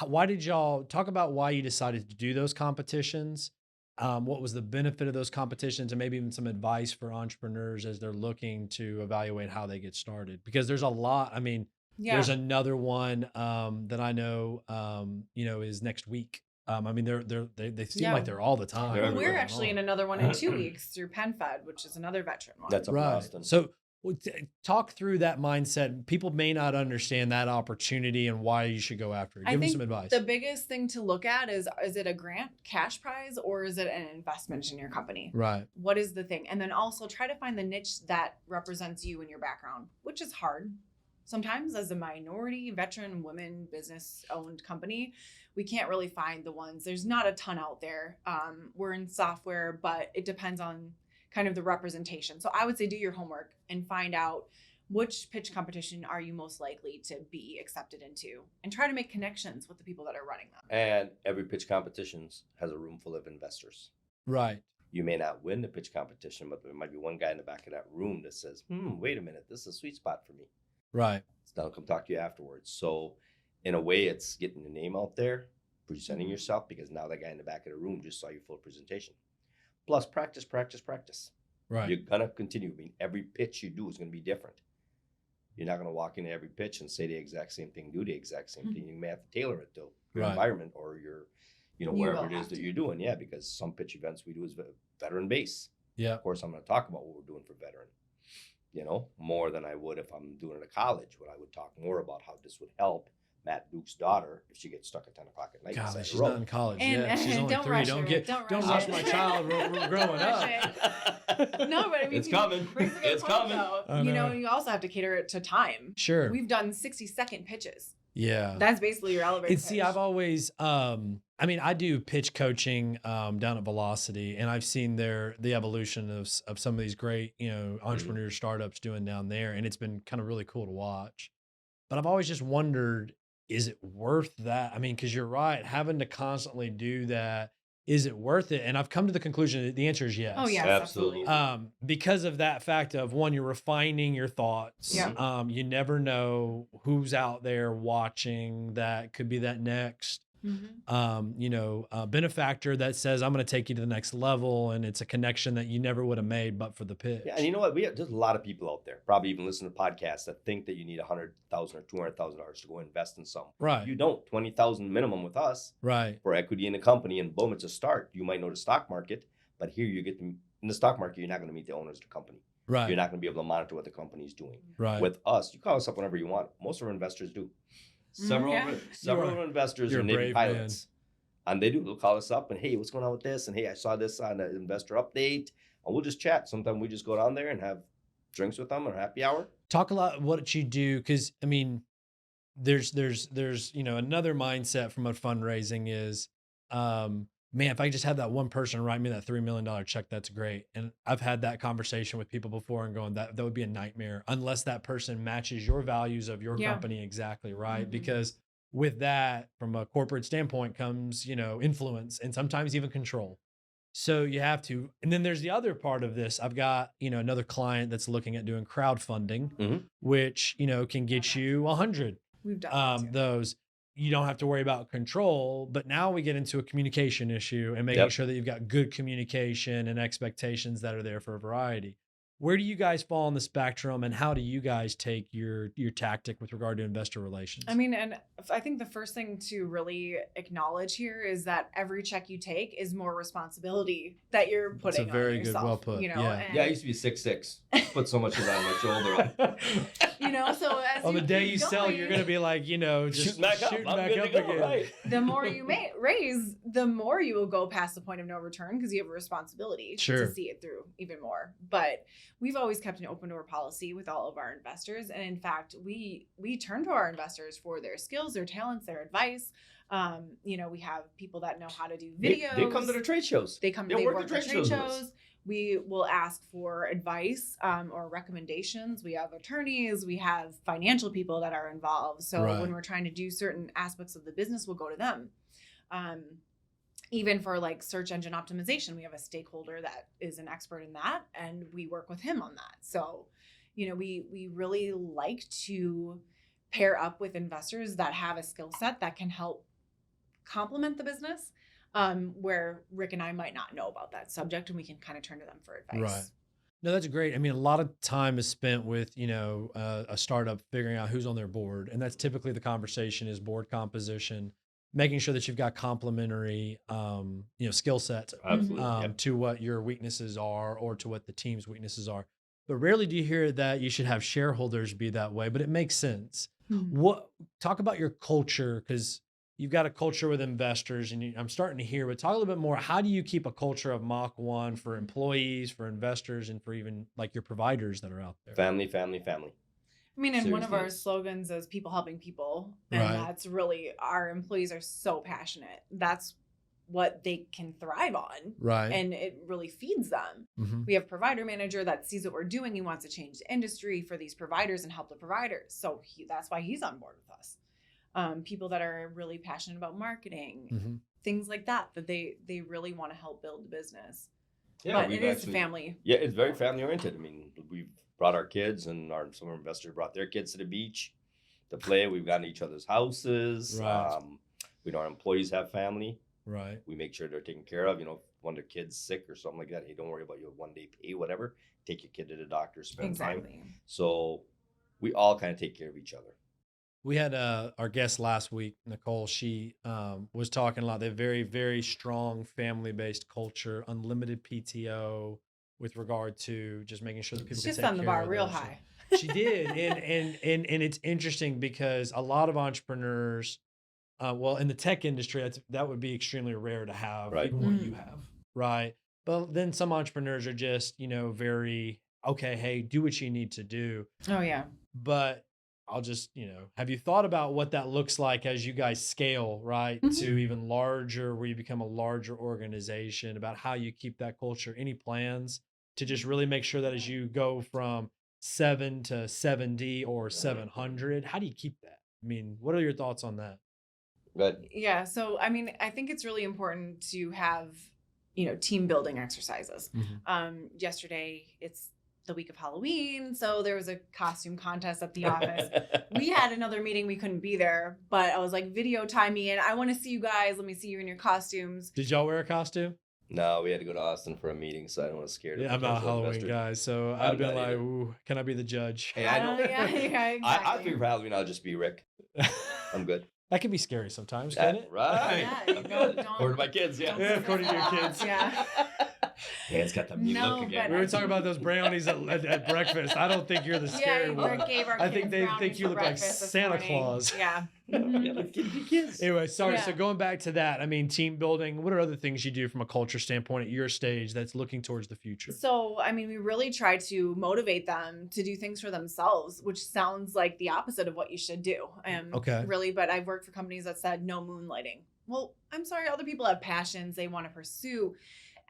Why did y'all talk about why you decided to do those competitions? What was the benefit of those competitions, and maybe even some advice for entrepreneurs as they're looking to evaluate how they get started? Because there's a lot. I mean, there's another one that I know, is next week. I mean, they seem like they're all the time. They're everywhere. We're actually in another one in 2 weeks through PenFed, which is another veteran one. That's up in Right. Austin. So talk through that mindset. People may not understand that opportunity and why you should go after it. Give them some advice. The biggest thing to look at is it a grant, cash prize, or is it an investment in your company? Right. What is the thing? And then also try to find the niche that represents you and your background, which is hard. Sometimes as a minority, veteran, women, business-owned company, we can't really find the ones. There's not a ton out there. We're in software, but it depends on kind of the representation. So I would say do your homework and find out which pitch competition are you most likely to be accepted into, and try to make connections with the people that are running them. And every pitch competition has a room full of investors. Right. You may not win the pitch competition, but there might be one guy in the back of that room that says, wait a minute, this is a sweet spot for me. Right. So they'll come talk to you afterwards. So in a way, it's getting your name out there, presenting yourself, because now that guy in the back of the room just saw your full presentation. Plus practice, practice, practice. Right. You're going to continue. I mean, every pitch you do is going to be different. You're not going to walk into every pitch and say the exact same thing, do the exact same thing. You may have to tailor it to your environment or your, wherever it is that you're doing. Yeah, because some pitch events we do is veteran base. Yeah. Of course, I'm going to talk about what we're doing for veteran, more than I would if I'm doing it at college. What I would talk more about how this would help Matt Duke's daughter if she gets stuck at 10 o'clock at night. God, she's not in college yet. She's only don't 3. rush Don't rush my child growing up. No, but I mean, it's coming. It's coming. You also have to cater it to time. Sure. We've done 60-second pitches. Yeah. That's basically your elevator pitch. See, I've always, I do pitch coaching down at Velocity, and I've seen the evolution of some of these great, entrepreneur startups doing down there, and it's been kind of really cool to watch. But I've always just wondered, is it worth that? I mean, because you're right, having to constantly do that, is it worth it? And I've come to the conclusion that the answer is yes. Oh, yes, absolutely. Because of that fact of, one, you're refining your thoughts. Yeah. You never know who's out there watching that could be that next, benefactor that says, I'm going to take you to the next level. And it's a connection that you never would have made but for the pitch. Yeah, and you know what? There's a lot of people out there, probably even listen to podcasts, that think that you need $100,000 or $200,000 to go invest in something. Right. You don't. $20,000 minimum with us. Right. For equity in a company, and boom, it's a start. You might know the stock market, but here you get in the stock market, you're not going to meet the owners of the company. Right. You're not going to be able to monitor what the company is doing. Right. With us, you call us up whenever you want. Most of our investors do. Several investors are Navy pilots. And they'll call us up and, hey, what's going on with this? And hey, I saw this on the investor update. And we'll just chat. Sometimes we just go down there and have drinks with them or happy hour. Talk a lot what you do, because I mean, there's another mindset from a fundraising is, man, if I just have that one person write me that $3 million check, that's great. And I've had that conversation with people before and going, that would be a nightmare unless that person matches your values of your company exactly right. Because with that, from a corporate standpoint, comes, influence and sometimes even control. So you have to, and then there's the other part of this. I've got, another client that's looking at doing crowdfunding, which, can get you 100. We've done those. You don't have to worry about control, but now we get into a communication issue and making sure that you've got good communication and expectations that are there for a variety. Where do you guys fall on the spectrum, and how do you guys take your tactic with regard to investor relations? I mean, and I think the first thing to really acknowledge here is that every check you take is more responsibility that you're putting on yourself. That's a very good, well put. And I used to be 6'6". Put so much of that on my shoulder. You know, so as On the day keep you sell, you're going, going to be like, you know, just Shooting back up. shooting I'm back good up to go, again. right? the more you may raise, the more you will go past the point of no return because you have a responsibility Sure. to see it through even more. But we've always kept an open door policy with all of our investors. And in fact, we turn to our investors for their skills, their talents, their advice. You know, we have people that know how to do videos. They come to the trade shows. They work work the the trade trade shows with us. shows. We will ask for advice or recommendations. We have attorneys. We have financial people that are involved. So Right. when we're trying to do certain aspects of the business, we'll go to them. Even for like search engine optimization, we have a stakeholder that is an expert in that, and we work with him on that. So, you know, we really like to pair up with investors that have a skill set that can help complement the business, where Rick and I might not know about that subject, and we can kind of turn to them for advice. Right. No, that's great. I mean, a lot of time is spent with, you know, a startup figuring out who's on their board. And that's typically the conversation is board composition, making sure that you've got complementary, you know, skill sets Absolutely. Yep. to what your weaknesses are or to what the team's weaknesses are. But rarely do you hear that you should have shareholders be that way, but it makes sense. What talk about your culture, because you've got a culture with investors, and I'm starting to hear, but talk a little bit more. How do you keep a culture of Mach1 for employees, for investors, and for even like your providers that are out there? Family, family, family. I mean, and one of our Seriously. slogans is people helping people. And Right. that's really, our employees are so passionate. That's what they can thrive on. Right. And it really feeds them. Mhm. We have a provider manager that sees what we're doing. He wants to change the industry for these providers and help the providers. So that's why he's on board with us. People that are really passionate about marketing, Mhm. things like that, that they really want to help build the business. Yeah, but we've it is actually- family. Yeah, it's very family oriented. I mean, we've brought our kids, and some of our investors brought their kids to the beach to play. We've gone to each other's houses. Right. We know our employees have family. Right. We make sure they're taken care of. You know, if one of their kids sick or something like that, hey, don't worry about your 1-day pay, whatever. Take your kid to the doctor, spend time. Exactly. So we all kind of take care of each other. We had our guest last week, Nicole. She was talking a lot. They have very, very strong family-based culture, unlimited PTO with regard to just making sure that people can Just take on the care bar of real those. high. She did, and it's interesting because a lot of entrepreneurs, well, in the tech industry, that would be extremely rare to have, Right. even what you have, right? But then some entrepreneurs are just, you know, very okay. Hey, do what you need to do, Oh, yeah. but I'll just, you know, have you thought about what that looks like as you guys scale, right? Mhm. To even larger, where you become a larger organization, about how you keep that culture? Any plans to just really make sure that as you go from 7 to 70 or 700, how do you keep that? I mean, what are your thoughts on that? Good. Yeah. So, I mean, I think it's really important to have, you know, team building exercises. Yesterday, it's the week of Halloween. So there was a costume contest at the office. We had another meeting. We couldn't be there, but I was like, video time me in. I want to see you guys. Let me see you in your costumes. Did y'all wear a costume? No, we had to go to Austin for a meeting, so I don't want to scare the Yeah, I'm not a potential Halloween investor. guy, so I'm I'd have been not like, either. ooh, can I be the judge? Hey, I don't. Yeah, I exactly. figure for Halloween I'll just be Rick. I'm good. That can be scary sometimes, can't it? Right. Yeah, I'm don't- good. don't- According to my kids, yeah. Yeah, according to your kids. Yeah. Yeah, it's got the mean No, look again. We were talking about those brownies at breakfast. I don't think you're the scary Yeah, one. Rick gave our I think kids they brownies think you for look like breakfast this Santa morning. Claus. Yeah. Yeah, like kids. Anyway, sorry. Yeah. So going back to that, I mean, team building, what are other things you do from a culture standpoint at your stage that's looking towards the future? So, I mean, we really try to motivate them to do things for themselves, which sounds like the opposite of what you should do. Okay. Really, but I've worked for companies that said no moonlighting. Well, I'm sorry, other people have passions they want to pursue.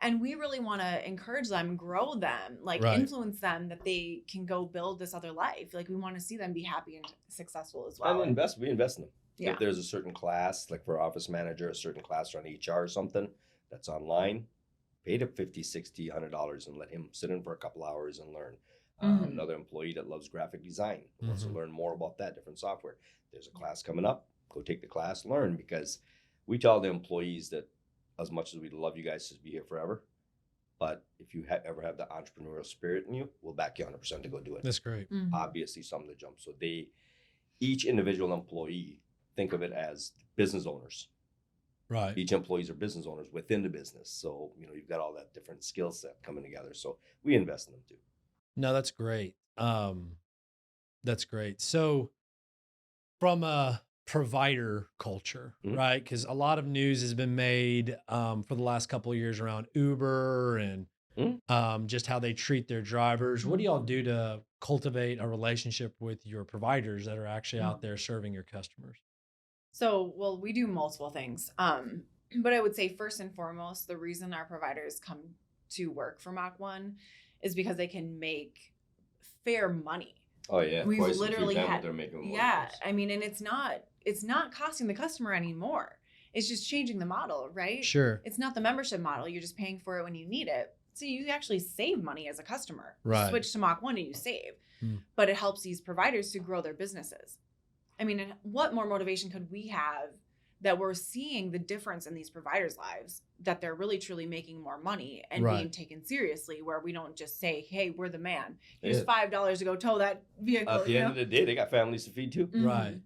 And we really want to encourage them, grow them, like Right. influence them that they can go build this other life. Like we want to see them be happy and successful as well. And we invest in them. Yeah. If there's a certain class, like for office manager, a certain class on HR or something that's online, pay the $50, $60, $100 and let him sit in for a couple hours and learn. Mhm. Another employee that loves graphic design wants to Mhm. learn more about that, different software. There's a class coming up, go take the class, learn, because we tell the employees that as much as we'd love you guys to be here forever, but if you ever have the entrepreneurial spirit in you, we'll back you 100% to go do it. That's great. Mhm. Obviously something to jump. So each individual employee, think of it as business owners. Right. Each employees are business owners within the business. So, you've got all that different skill set coming together. So we invest in them too. No, that's great. That's great. So from a provider culture, Mhm. right? Because a lot of news has been made for the last couple of years around Uber and Mhm. just how they treat their drivers. What do y'all do to cultivate a relationship with your providers that are actually out there serving your customers? So, well, we do multiple things. But I would say first and foremost, the reason our providers come to work for Mach 1 is because they can make fair money. Oh yeah, We've twice the literally them what had, they're making with yeah, mortgages. I mean, and it's not costing the customer anymore. It's just changing the model, right? Sure. It's not the membership model. You're just paying for it when you need it. So you actually save money as a customer. You Right. switch to Mach 1 and you save. Hmm. But it helps these providers to grow their businesses. I mean, and what more motivation could we have that we're seeing the difference in these providers' lives, that they're really truly making more money and being Right. taken seriously, where we don't just say, hey, we're the man. Here's Yeah. $5 to go tow that vehicle. At the end of the day, they got families to feed too. Right. Mhm.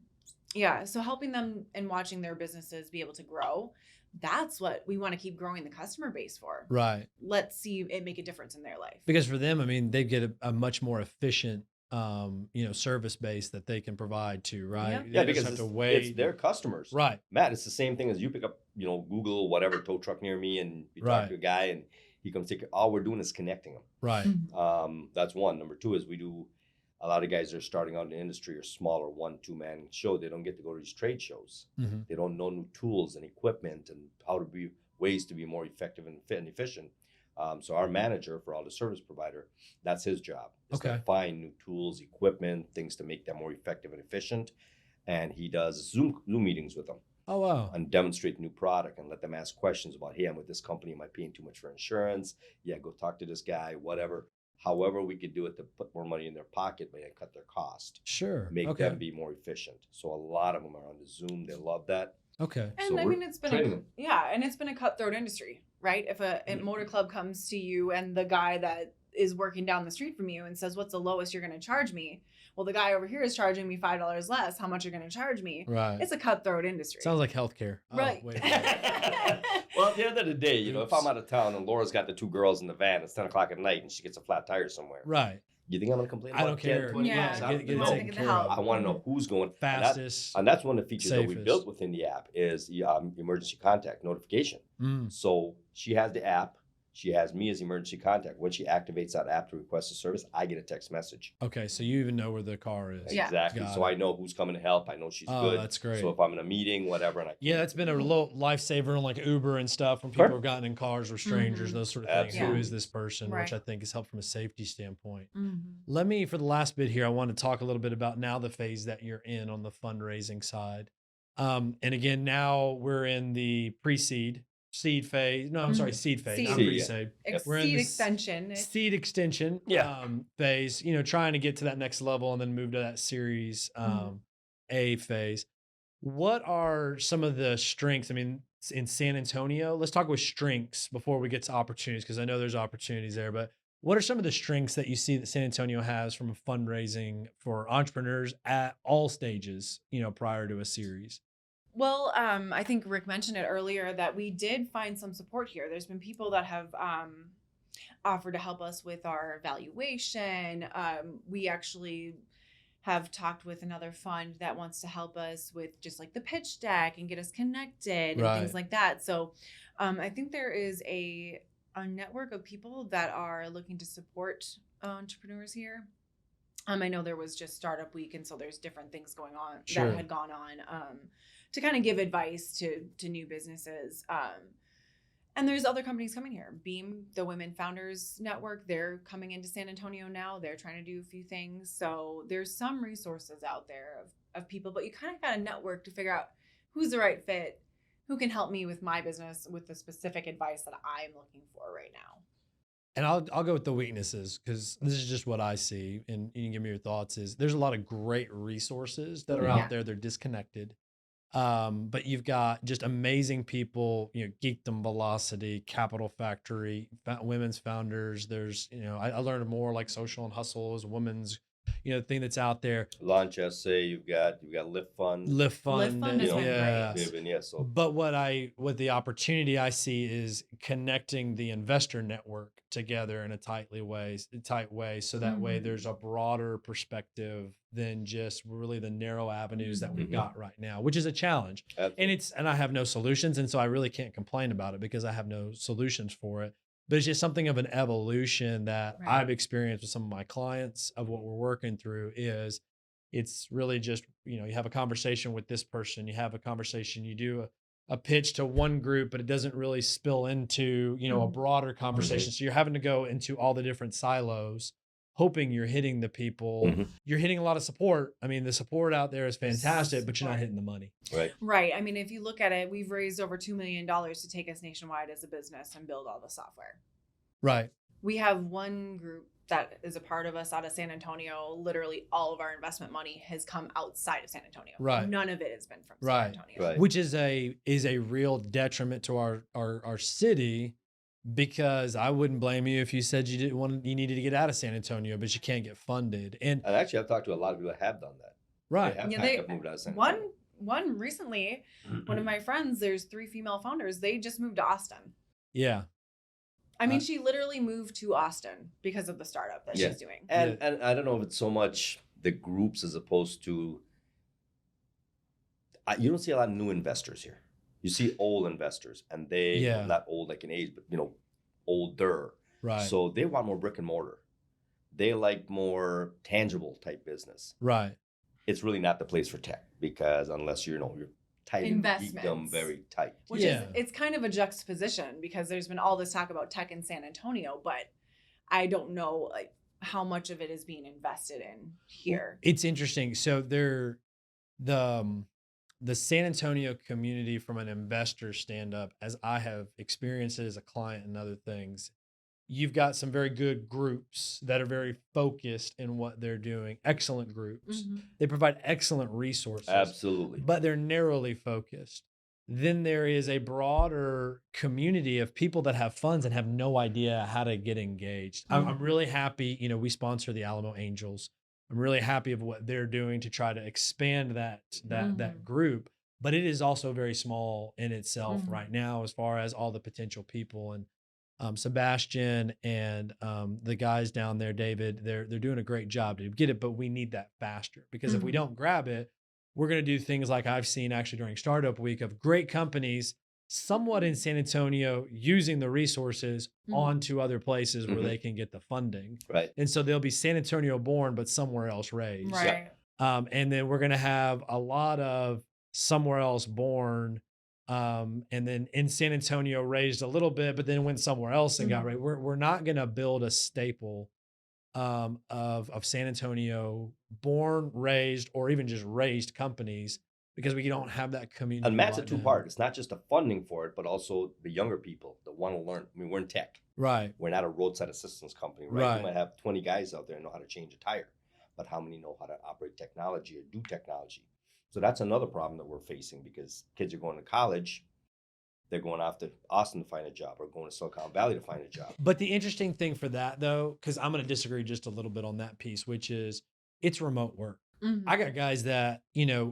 Yeah. So helping them and watching their businesses be able to grow, that's what we want to keep growing the customer base for. Right. Let's see it make a difference in their life. Because for them, I mean, they get a much more efficient, service base that they can provide to, right? Yep. They Yeah, just because have to it's wait. their customers. Right. Matt, it's the same thing as you pick up, Google, whatever, tow truck near me, and you talk Right. to a guy and he comes take it. All we're doing is connecting them. Right. That's one. Number two is we do a lot of guys that are starting out in the industry are smaller, 1-2 man show. They don't get to go to these trade shows. Mhm. They don't know new tools and equipment and how to be ways to be more effective and efficient. So our manager for all the service provider, that's his job. Is Okay. to find new tools, equipment, things to make them more effective and efficient. And he does Zoom meetings with them Oh, wow. and demonstrate the new product and let them ask questions about, hey, I'm with this company. Am I paying too much for insurance? Yeah, go talk to this guy, whatever. However we could do it to put more money in their pocket and cut their cost, Sure. make Okay. them be more efficient. So a lot of them are on the Zoom. They love that. Okay. And So I we're mean, it's been training them. and it's been a cutthroat industry, right? If a motor club comes to you and the guy that is working down the street from you and says, "What's the lowest you're going to charge me?" Well, the guy over here is charging me $5 less. How much are you going to charge me? Right. It's a cutthroat industry. Sounds like healthcare. Oh, right. wait a minute. Well, at the end of the day, if Oops. I'm out of town and Laura's got the 2 girls in the van, it's 10 o'clock at night and she gets a flat tire somewhere. Right. You think I'm going to complain I about don't 10, care. 20 Yeah, minutes? I Get don't it know. taken the care help. of. I want to know who's going. Fastest. And that's one of the features that we safest. built within the app is the emergency contact notification. Mm. So she has the app. She has me as emergency contact. When she activates that app to request a service, I get a text message. Okay. So you even know where the car is. Yeah. Exactly. Got So it. I know who's coming to help. I know she's Oh, good. that's great. So if I'm in a meeting, whatever, and I Yeah, that's been a little lifesaver on like Uber and stuff when people Sure. have gotten in cars with strangers, Mhm. those sort of things. Who Absolutely. is this person? Which Right. I think has helped from a safety standpoint. Mhm. Let me, for the last bit here, I want to talk a little bit about now the phase that you're in on the fundraising side. And again, now we're in the seed phase. No, I'm sorry, seed phase, not Seed. pre-seed. We're in Seed the extension. seed extension Yeah. phase, trying to get to that next level and then move to that series A phase. What are some of the strengths? I mean, in San Antonio, let's talk with strengths before we get to opportunities, because I know there's opportunities there, but what are some of the strengths that you see that San Antonio has from a fundraising for entrepreneurs at all stages, prior to a series? Well, I think Rick mentioned it earlier that we did find some support here. There's been people that have offered to help us with our valuation. We actually have talked with another fund that wants to help us with just like the pitch deck and get us connected and Right. things like that. So I think there is a network of people that are looking to support entrepreneurs here. I know there was just startup week, and so there's different things going on Sure. that had gone on to kind of give advice to new businesses. And there's other companies coming here. Beam, the Women Founders Network, they're coming into San Antonio now. They're trying to do a few things. So there's some resources out there of people, but you kind of got to network to figure out who's the right fit, who can help me with my business with the specific advice that I'm looking for right now. And I'll go with the weaknesses, because this is just what I see, and you can give me your thoughts. Is there's a lot of great resources that are Yeah. out there. They're disconnected. But you've got just amazing people, Geekdom, Velocity, Capital Factory, Women's Founders. There's, I learned more like Social and Hustle is a women's thing that's out there. Launch essay, you've got Lift Fund. Lift Fund, Fund has been yeah. great. Yeah, so But what the opportunity I see is connecting the investor network together in a tight way, so that way there's a broader perspective than just really the narrow avenues that we've got right now, which is a challenge. absolutely. And I have no solutions, and so I really can't complain about it because I have no solutions for it. But it's just something of an evolution that Right. I've experienced with some of my clients of what we're working through is it's really just, you have a conversation with this person, you have a conversation, you do a pitch to one group, but it doesn't really spill into, a broader conversation. So you're having to go into all the different silos, hoping you're hitting the people. You're hitting a lot of support. I mean, the support out there is fantastic, but you're not hitting the money. Right. Right. I mean, if you look at it, we've raised over $2 million to take us nationwide as a business and build all the software. Right. We have one group that is a part of us out of San Antonio. Literally all of our investment money has come outside of San Antonio. Right. None of it has been from Right. San Antonio. Right. Which is a real detriment to our city, because I wouldn't blame you if you said you needed to get out of San Antonio, but you can't get funded. And actually, I've talked to a lot of people that have done that. right. They have Yeah, packed up, moved out of San Antonio. One recently, one of my friends, there's 3 female founders. They just moved to Austin. Yeah. I mean, she literally moved to Austin because of the startup that she's doing. And I don't know if it's so much the groups as opposed to, you don't see a lot of new investors here. You see old investors, and they, not old like in age, but older. Right. So they want more brick and mortar. They like more tangible type business. Right. It's really not the place for tech, because unless you're tight and keep them Investments. very tight. Which is, it's kind of a juxtaposition, because there's been all this talk about tech in San Antonio, but I don't know how much of it is being invested in here. It's interesting. So the San Antonio community, from an investor stand up, as I have experienced it as a client and other things, you've got some very good groups that are very focused in what they're doing. Excellent groups. They provide excellent resources. Absolutely. But they're narrowly focused. Then there is a broader community of people that have funds and have no idea how to get engaged. I'm really happy. We sponsor the Alamo Angels. I'm really happy of what they're doing to try to expand that group. But it is also very small in itself right now, as far as all the potential people. And Sebastian and the guys down there, David, they're doing a great job to get it, but we need that faster, because if we don't grab it, we're going to do things like I've seen actually during Startup Week of great companies somewhat in San Antonio using the resources onto other places where they can get the funding. Right. And so they'll be San Antonio born, but somewhere else raised. Right. And then we're going to have a lot of somewhere else born, and then in San Antonio raised a little bit, but then went somewhere else and got raised. We're not going to build a staple of San Antonio born, raised, or even just raised companies, because we don't have that community. And Matt's a two-part. It's not just the funding for it, but also the younger people that want to learn. I mean, we're in tech. Right. We're not a roadside assistance company, right? You might have 20 guys out there who know how to change a tire, but how many know how to operate technology or do technology? So that's another problem that we're facing, because kids are going to college. They're going off to Austin to find a job, or going to Silicon Valley to find a job. But the interesting thing for that, though, because I'm going to disagree just a little bit on that piece, which is it's remote work. I got guys that,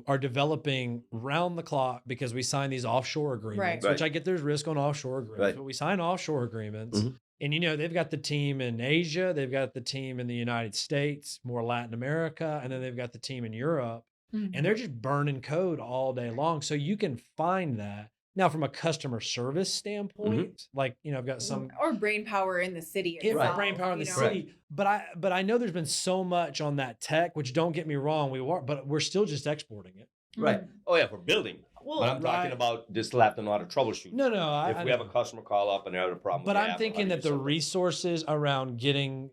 are developing round the clock, because we sign these offshore agreements, which I get there's risk on offshore agreements, but we sign offshore agreements. And, they've got the team in Asia, they've got the team in the United States, more Latin America, and then they've got the team in Europe, and they're just burning code all day long. So you can find that. Now, from a customer service standpoint, I've got some or brain power in the city itself, brain power in the city. But I know there's been so much on that tech, which, don't get me wrong, but we're still just exporting it. Right. Oh yeah, for building. Well, but I'm talking about just have to know how to troubleshoot. No, if we have a customer call up and they're having a problem, but I'm thinking that the resources around getting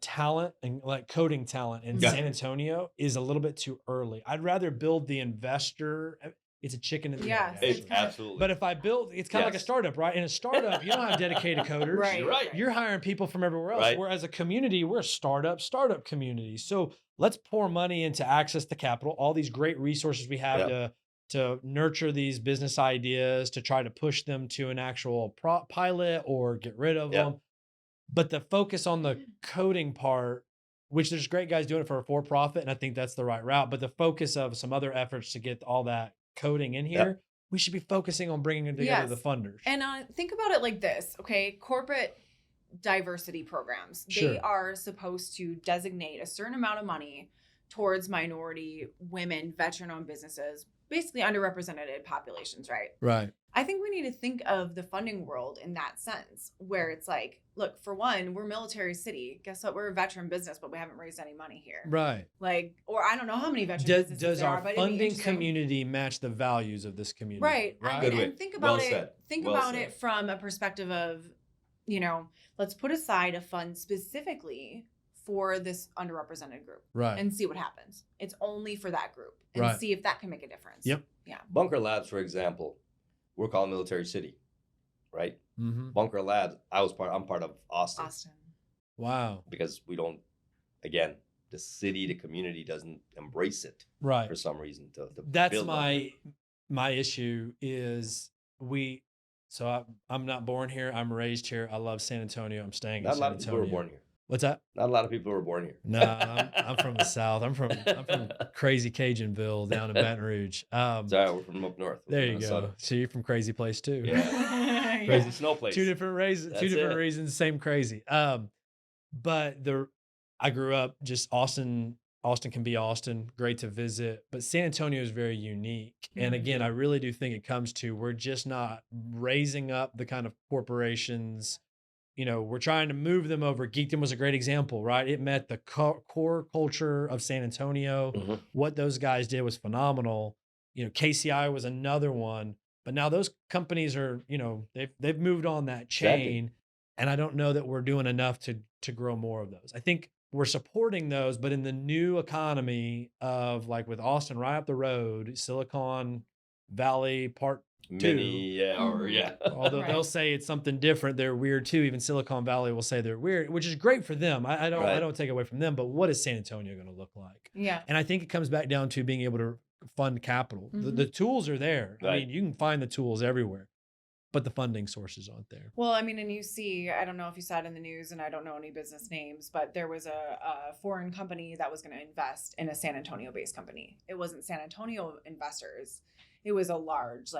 talent and coding talent in San Antonio is a little bit too early. I'd rather build the investor. It's a chicken and the egg. Absolutely. But if I build, it's kind of like a startup, right? In a startup, you don't have dedicated coders. Right. You're hiring people from everywhere else. Whereas a community, we're a startup community. So let's pour money into access to capital, all these great resources we have to nurture these business ideas, to try to push them to an actual pilot or get rid of them. But the focus on the coding part which there's great guys doing it for a for-profit, and I think that's the right route. But the focus of some other efforts to get all that coding in here, we should be focusing on bringing together the funders. And think about it like this, okay? Corporate diversity programs, they are supposed to designate a certain amount of money towards minority, women, veteran-owned businesses, basically underrepresented populations, right? Right. I think we need to think of the funding world in that sense, where it's like, look, for one, we're military city. Guess what? We're a veteran business, but we haven't raised any money here. Right. Like, or I don't know how many veteran businesses does there our are, but funding community match the values of this community? Right. And think about Think about it from a perspective of, you know, let's put aside a fund specifically for this underrepresented group, right, and see what happens. It's only for that group, and see if that can make a difference. Yep. Yeah. Bunker Labs, for example, we're called Military City, right? Mm-hmm. Bunker Labs, I'm part of Austin. Wow. Because we don't, again, the city, the community doesn't embrace it, right, for some reason. That's my issue is so I'm not born here. I'm raised here. I love San Antonio. I'm staying in San Antonio. Not a lot of people were born here. What's that? Not a lot of people were born here. No, I'm from the South. I'm from crazy Cajunville down in Baton Rouge. Sorry, we're from up north. There you go. So you're from crazy place too. Yeah. Crazy snow place. Two different reasons, same crazy. But I grew up just Austin. Austin can be Austin, great to visit, but San Antonio is very unique. And again, I really do think it comes to, we're just not raising up the kind of corporations. You know, we're trying to move them over. Geekdom was a great example, right? It met the core culture of San Antonio. Mm-hmm. What those guys did was phenomenal. You know, KCI was another one, but now those companies are, you know, they've moved on that chain. Exactly. And I don't know that we're doing enough to grow more of those. I think we're supporting those, but in the new economy of, like with Austin right up the road, Silicon Valley Part Mini, 2. Although they'll say it's something different, they're weird too. Even Silicon Valley will say they're weird, which is great for them. I don't take away from them, but what is San Antonio going to look like? Yeah. And I think it comes back down to being able to fund capital. The tools are there. Right. I mean, you can find the tools everywhere, but the funding sources aren't there. Well, I mean, and you see, I don't know if you saw it in the news, and I don't know any business names, but there was a foreign company that was going to invest in a San Antonio-based company. It wasn't San Antonio investors. It was a large,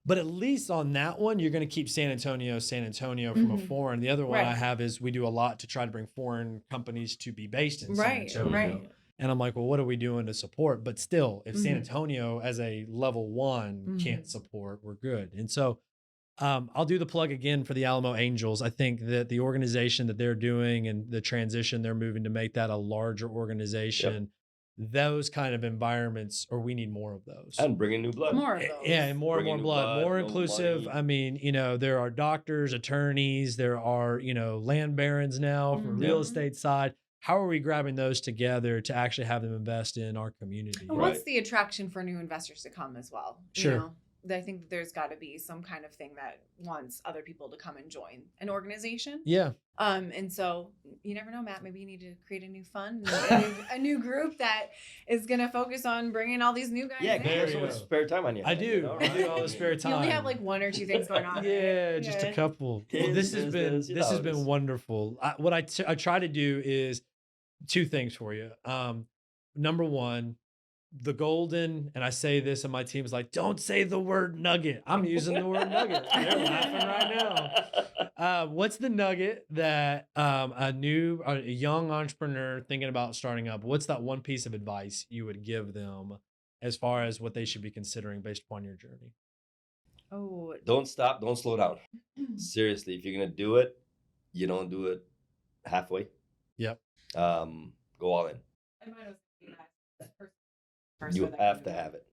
But at least on that one, you're going to keep San Antonio from a foreign. The other one I have is we do a lot to try to bring foreign companies to be based in San Antonio. Right. And I'm like, well, what are we doing to support? But still, if San Antonio as a level 1 can't support, we're good. And so I'll do the plug again for the Alamo Angels. I think that the organization that they're doing and the transition they're moving to make that a larger organization, those kind of environments, or we need more of those. And bringing new blood. More of those. Yeah, and more blood, more inclusive. Money. I mean, you know, there are doctors, attorneys, there are, you know, land barons now from real estate side. How are we grabbing those together to actually have them invest in our community? And what's the attraction for new investors to come as well? Sure. You know? I think that there's got to be some kind of thing that wants other people to come and join an organization. Yeah. And so you never know, Matt, maybe you need to create a new fund, a new group that is going to focus on bringing all these new guys in. Yeah, there's so much spare time on you. I do all the spare time. You only have 1 or 2 things going on. Yeah, just a couple. Well, this has been wonderful. What I try to do is 2 things for you. Number 1, the golden, and I say this, and my team is like, don't say the word nugget. I'm using the word nugget. They're laughing right now. What's the nugget that a young entrepreneur thinking about starting up, what's that one piece of advice you would give them as far as what they should be considering based upon your journey? Oh, don't stop, don't slow down. Seriously, if you're going to do it, you don't do it halfway. Yep. Go all in. You have to have it.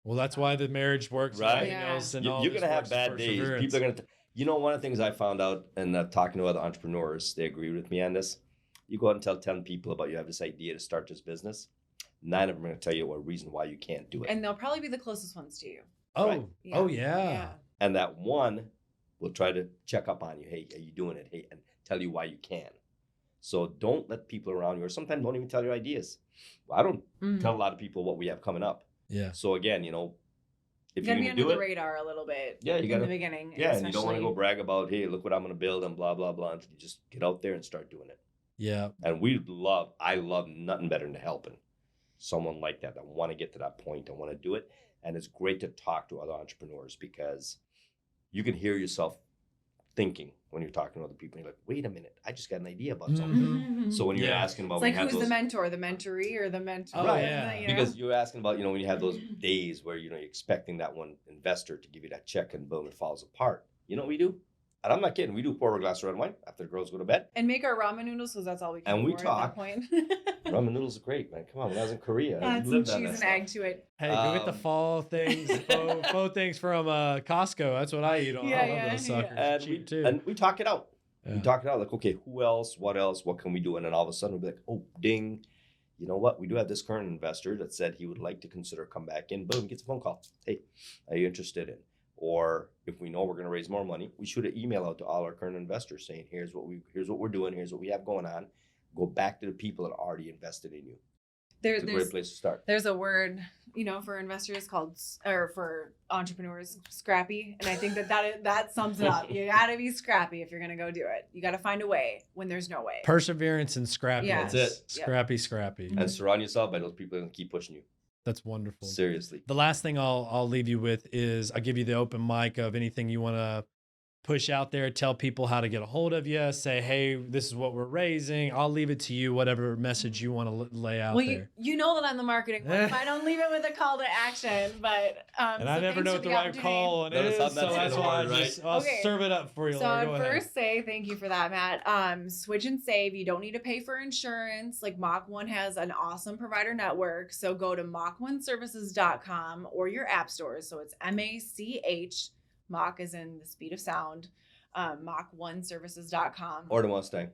Well, that's why the marriage works. Right. And you're going to have bad days. People are going to, one of the things I found out and talking to other entrepreneurs, they agree with me on this. You go out and tell 10 people about you have this idea to start this business. 9 of them are going to tell you a reason why you can't do it. And they'll probably be the closest ones to you. Oh, right? Yeah. And that one will try to check up on you. Hey, are you doing it? Hey, and tell you why you can. So don't let people around you, or sometimes don't even tell your ideas. Well, I don't tell a lot of people what we have coming up. Yeah. So again, if you you're gotta going be to do under it, the radar a little bit. Yeah, you got in the beginning. Yeah, and you don't want to go brag about, hey, look what I'm going to build and blah blah blah. You just get out there and start doing it. Yeah. And I love nothing better than helping someone like that want to get to that point and want to do it. And it's great to talk to other entrepreneurs because you can hear yourself thinking when you're talking to other people. You're like, wait a minute, I just got an idea about something. Mhm. So when you're Yeah. asking about, It's when like, you have who's the those, mentor, the mentoree, or the mentor? Oh, Right. yeah. You know? because you're asking about, when you have those days where, you're expecting that one investor to give you that check and boom, it falls apart. You know what we do? And I'm not kidding. We do pour a glass of red wine after the girls go to bed. And make our ramen noodles because that's all we can And we afford at that talk. point. Ramen noodles are great, man. Come on, when I was in Korea, Add we some lived on cheese that and stuff. egg to it. Hey, go get the Um, fall things, faux things from Costco. That's what I eat on. I love those suckers. And Cheap too. and we talk it out. Yeah. We talk it out like, okay, who else? What can we do? And then all of a sudden we'll be like, oh, ding. You know what? We do have this current investor that said he would like to consider come back in. Boom, gets a phone call. Hey, are you interested in? Or if we know we're going to raise more money, we shoot an email out to all our current investors saying, here's what we're doing. Here's what we have going on. Go back to the people that already invested in you. It's a great place to start. There's a word, for investors for entrepreneurs, scrappy. And I think that sums it up. You got to be scrappy if you're going to go do it. You got to find a way when there's no way. Perseverance and scrappiness. Yeah. That's it. Scrappy, scrappy. Mhm. And surround yourself by those people that can keep pushing you. That's wonderful. Seriously. The last thing I'll leave you with is I'll give you the open mic of anything you want to push out there, tell people how to get a hold of you, say, hey, this is what we're raising. I'll leave it to you, whatever message you want to lay out there. You know that I'm the marketing one. If I don't leave it with a call to action, but And I never know what the right call on Notice is, how so that's that's the why word, I'll Okay. serve it up for you. So Laura. I'd Go ahead. first say thank you for that, Matt. Switch and save. You don't need to pay for insurance. Like Mach1 has an awesome provider network. So go to Mach1Services.com or your app stores. So it's MACH. Mach is in the speed of sound. Mach1Services.com. Or the Mustang.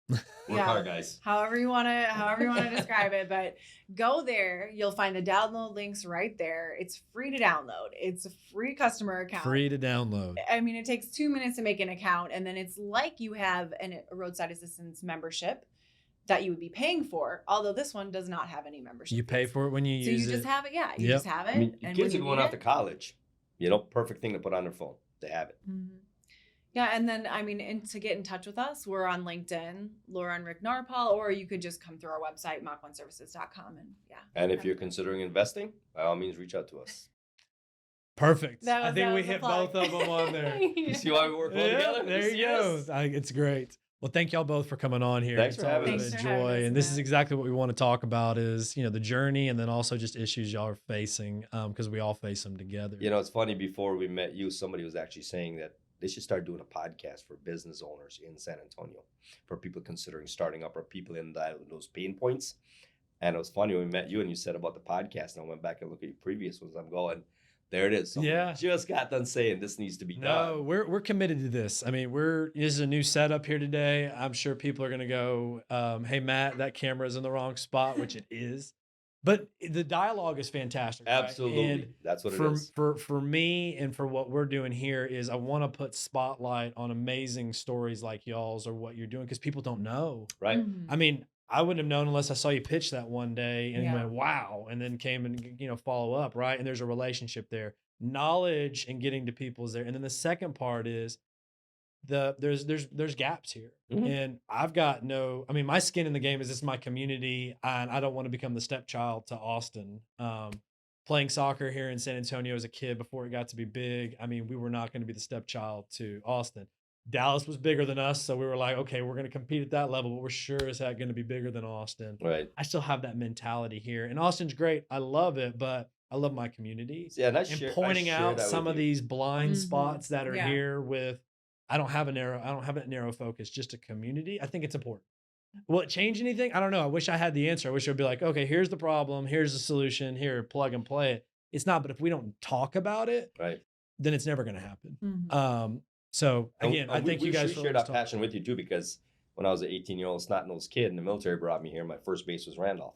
Work Yeah. hard, guys. However you want to describe it, but go there. You'll find the download links right there. It's free to download. It's a free customer account. Free to download. I mean, it takes 2 minutes to make an account, and then it's like you have a roadside assistance membership that you would be paying for. Although this one does not have any membership. You pay for it when you so use you it. just have it. Yeah, you Yep. just have it. I mean, and kids when are you going need off to college. Perfect thing to put on their phone. They have it. Mhm. Yeah, and then and to get in touch with us, we're on LinkedIn, Laura and Rick Narpaul, or you could just come through our website, Mach1Services.com, and yeah. And if you're considering investing, by all means, reach out to us. Perfect. That I was- think that we was the hit plug. both of them on there. You see why we work well together? There you Yes. go. It's great. Well, thank y'all both for coming on here. Thanks It's for having always us. a Thanks for having joy. us, And this is Matt. exactly what we want to talk about is, the journey and then also just issues y'all are facing because we all face them together. It's funny, before we met you, somebody was actually saying that they should start doing a podcast for business owners in San Antonio, for people considering starting up or people in those pain points. And it was funny when we met you and you said about the podcast, and I went back and looked at your previous ones. I'm going, there it is. Someone Yeah. just got done saying this needs to be No, done. we're committed to this. I mean, this is a new setup here today. I'm sure people are going to go, hey, Matt, that camera's in the wrong spot, which it is. But the dialogue is fantastic. right? Absolutely. And That's what it for, is. for me and for what we're doing here is I want to put spotlight on amazing stories like y'all's or what you're doing because people don't know. Right? Mhm. I mean, I wouldn't have known unless I saw you pitch that one day and Yeah. went, wow, and then came and, follow up, right? And there's a relationship there. Knowledge and getting to people is there. And then the second part is there's gaps here. Mhm. And I've got my skin in the game is this is my community and I don't want to become the stepchild to Austin. Playing soccer here in San Antonio as a kid before it got to be big. I mean, we were not going to be the stepchild to Austin. Dallas was bigger than us, so we were like, okay, we're going to compete at that level, but we're sure as heck going to be bigger than Austin. Right. I still have that mentality here, and Austin's great. I love it, but I love my community. Yeah, and And pointing out some of these blind Mhm. spots that are Yeah. here with, I don't have that narrow focus, just a community. I think it's important. Will it change anything? I don't know. I wish I had the answer. I wish it would be like, okay, here's the problem, here's the solution, here, plug and play it. It's not, but if we don't talk about it, Right. then it's never going to happen. Mhm. So And- again, and I think you guys we for shared always that talk- passion with you too, because when I was an 18-year-old snot-nosed kid and the military brought me here, my first base was Randolph.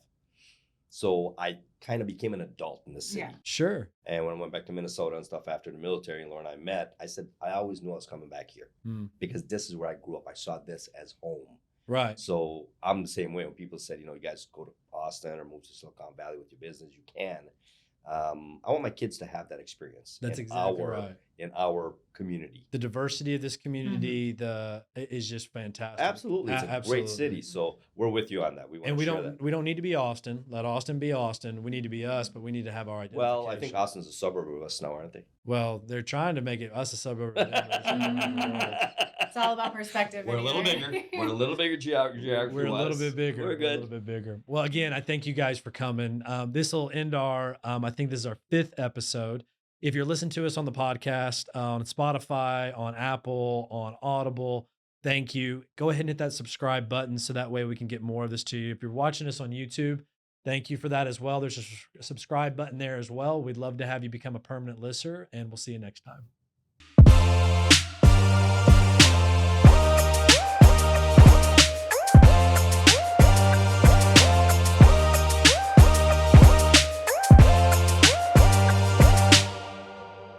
So I kind of became an adult in the city. Yeah. Sure. And when I went back to Minnesota and stuff after the military and Laura and I met, I said, I always knew I was coming back here Mm. because this is where I grew up. I saw this as home. Right. So I'm the same way. When people said, you guys go to Austin or move to Silicon Valley with your business, you can. I want my kids to have that experience. That's in exactly our, right. In our community. The diversity of this community, is just fantastic. Absolutely, it's a great city. So we're with you on that. We want And to share that. we don't need to be Austin. Let Austin be Austin. We need to be us, but we need to have our identification. Well, I think Austin's a suburb of us now, aren't they? Well, they're trying to make it us a suburb of Denver. It's all about perspective. We're a little anyway. bigger. We're a little bigger geography. We're a little bit bigger. We're A good. little bit bigger. Well, again, I thank you guys for coming. This will end our, I think this is our 5th episode. If you're listening to us on the podcast, on Spotify, on Apple, on Audible, thank you. Go ahead and hit that subscribe button so that way we can get more of this to you. If you're watching us on YouTube, thank you for that as well. There's a subscribe button there as well. We'd love to have you become a permanent listener, and we'll see you next time.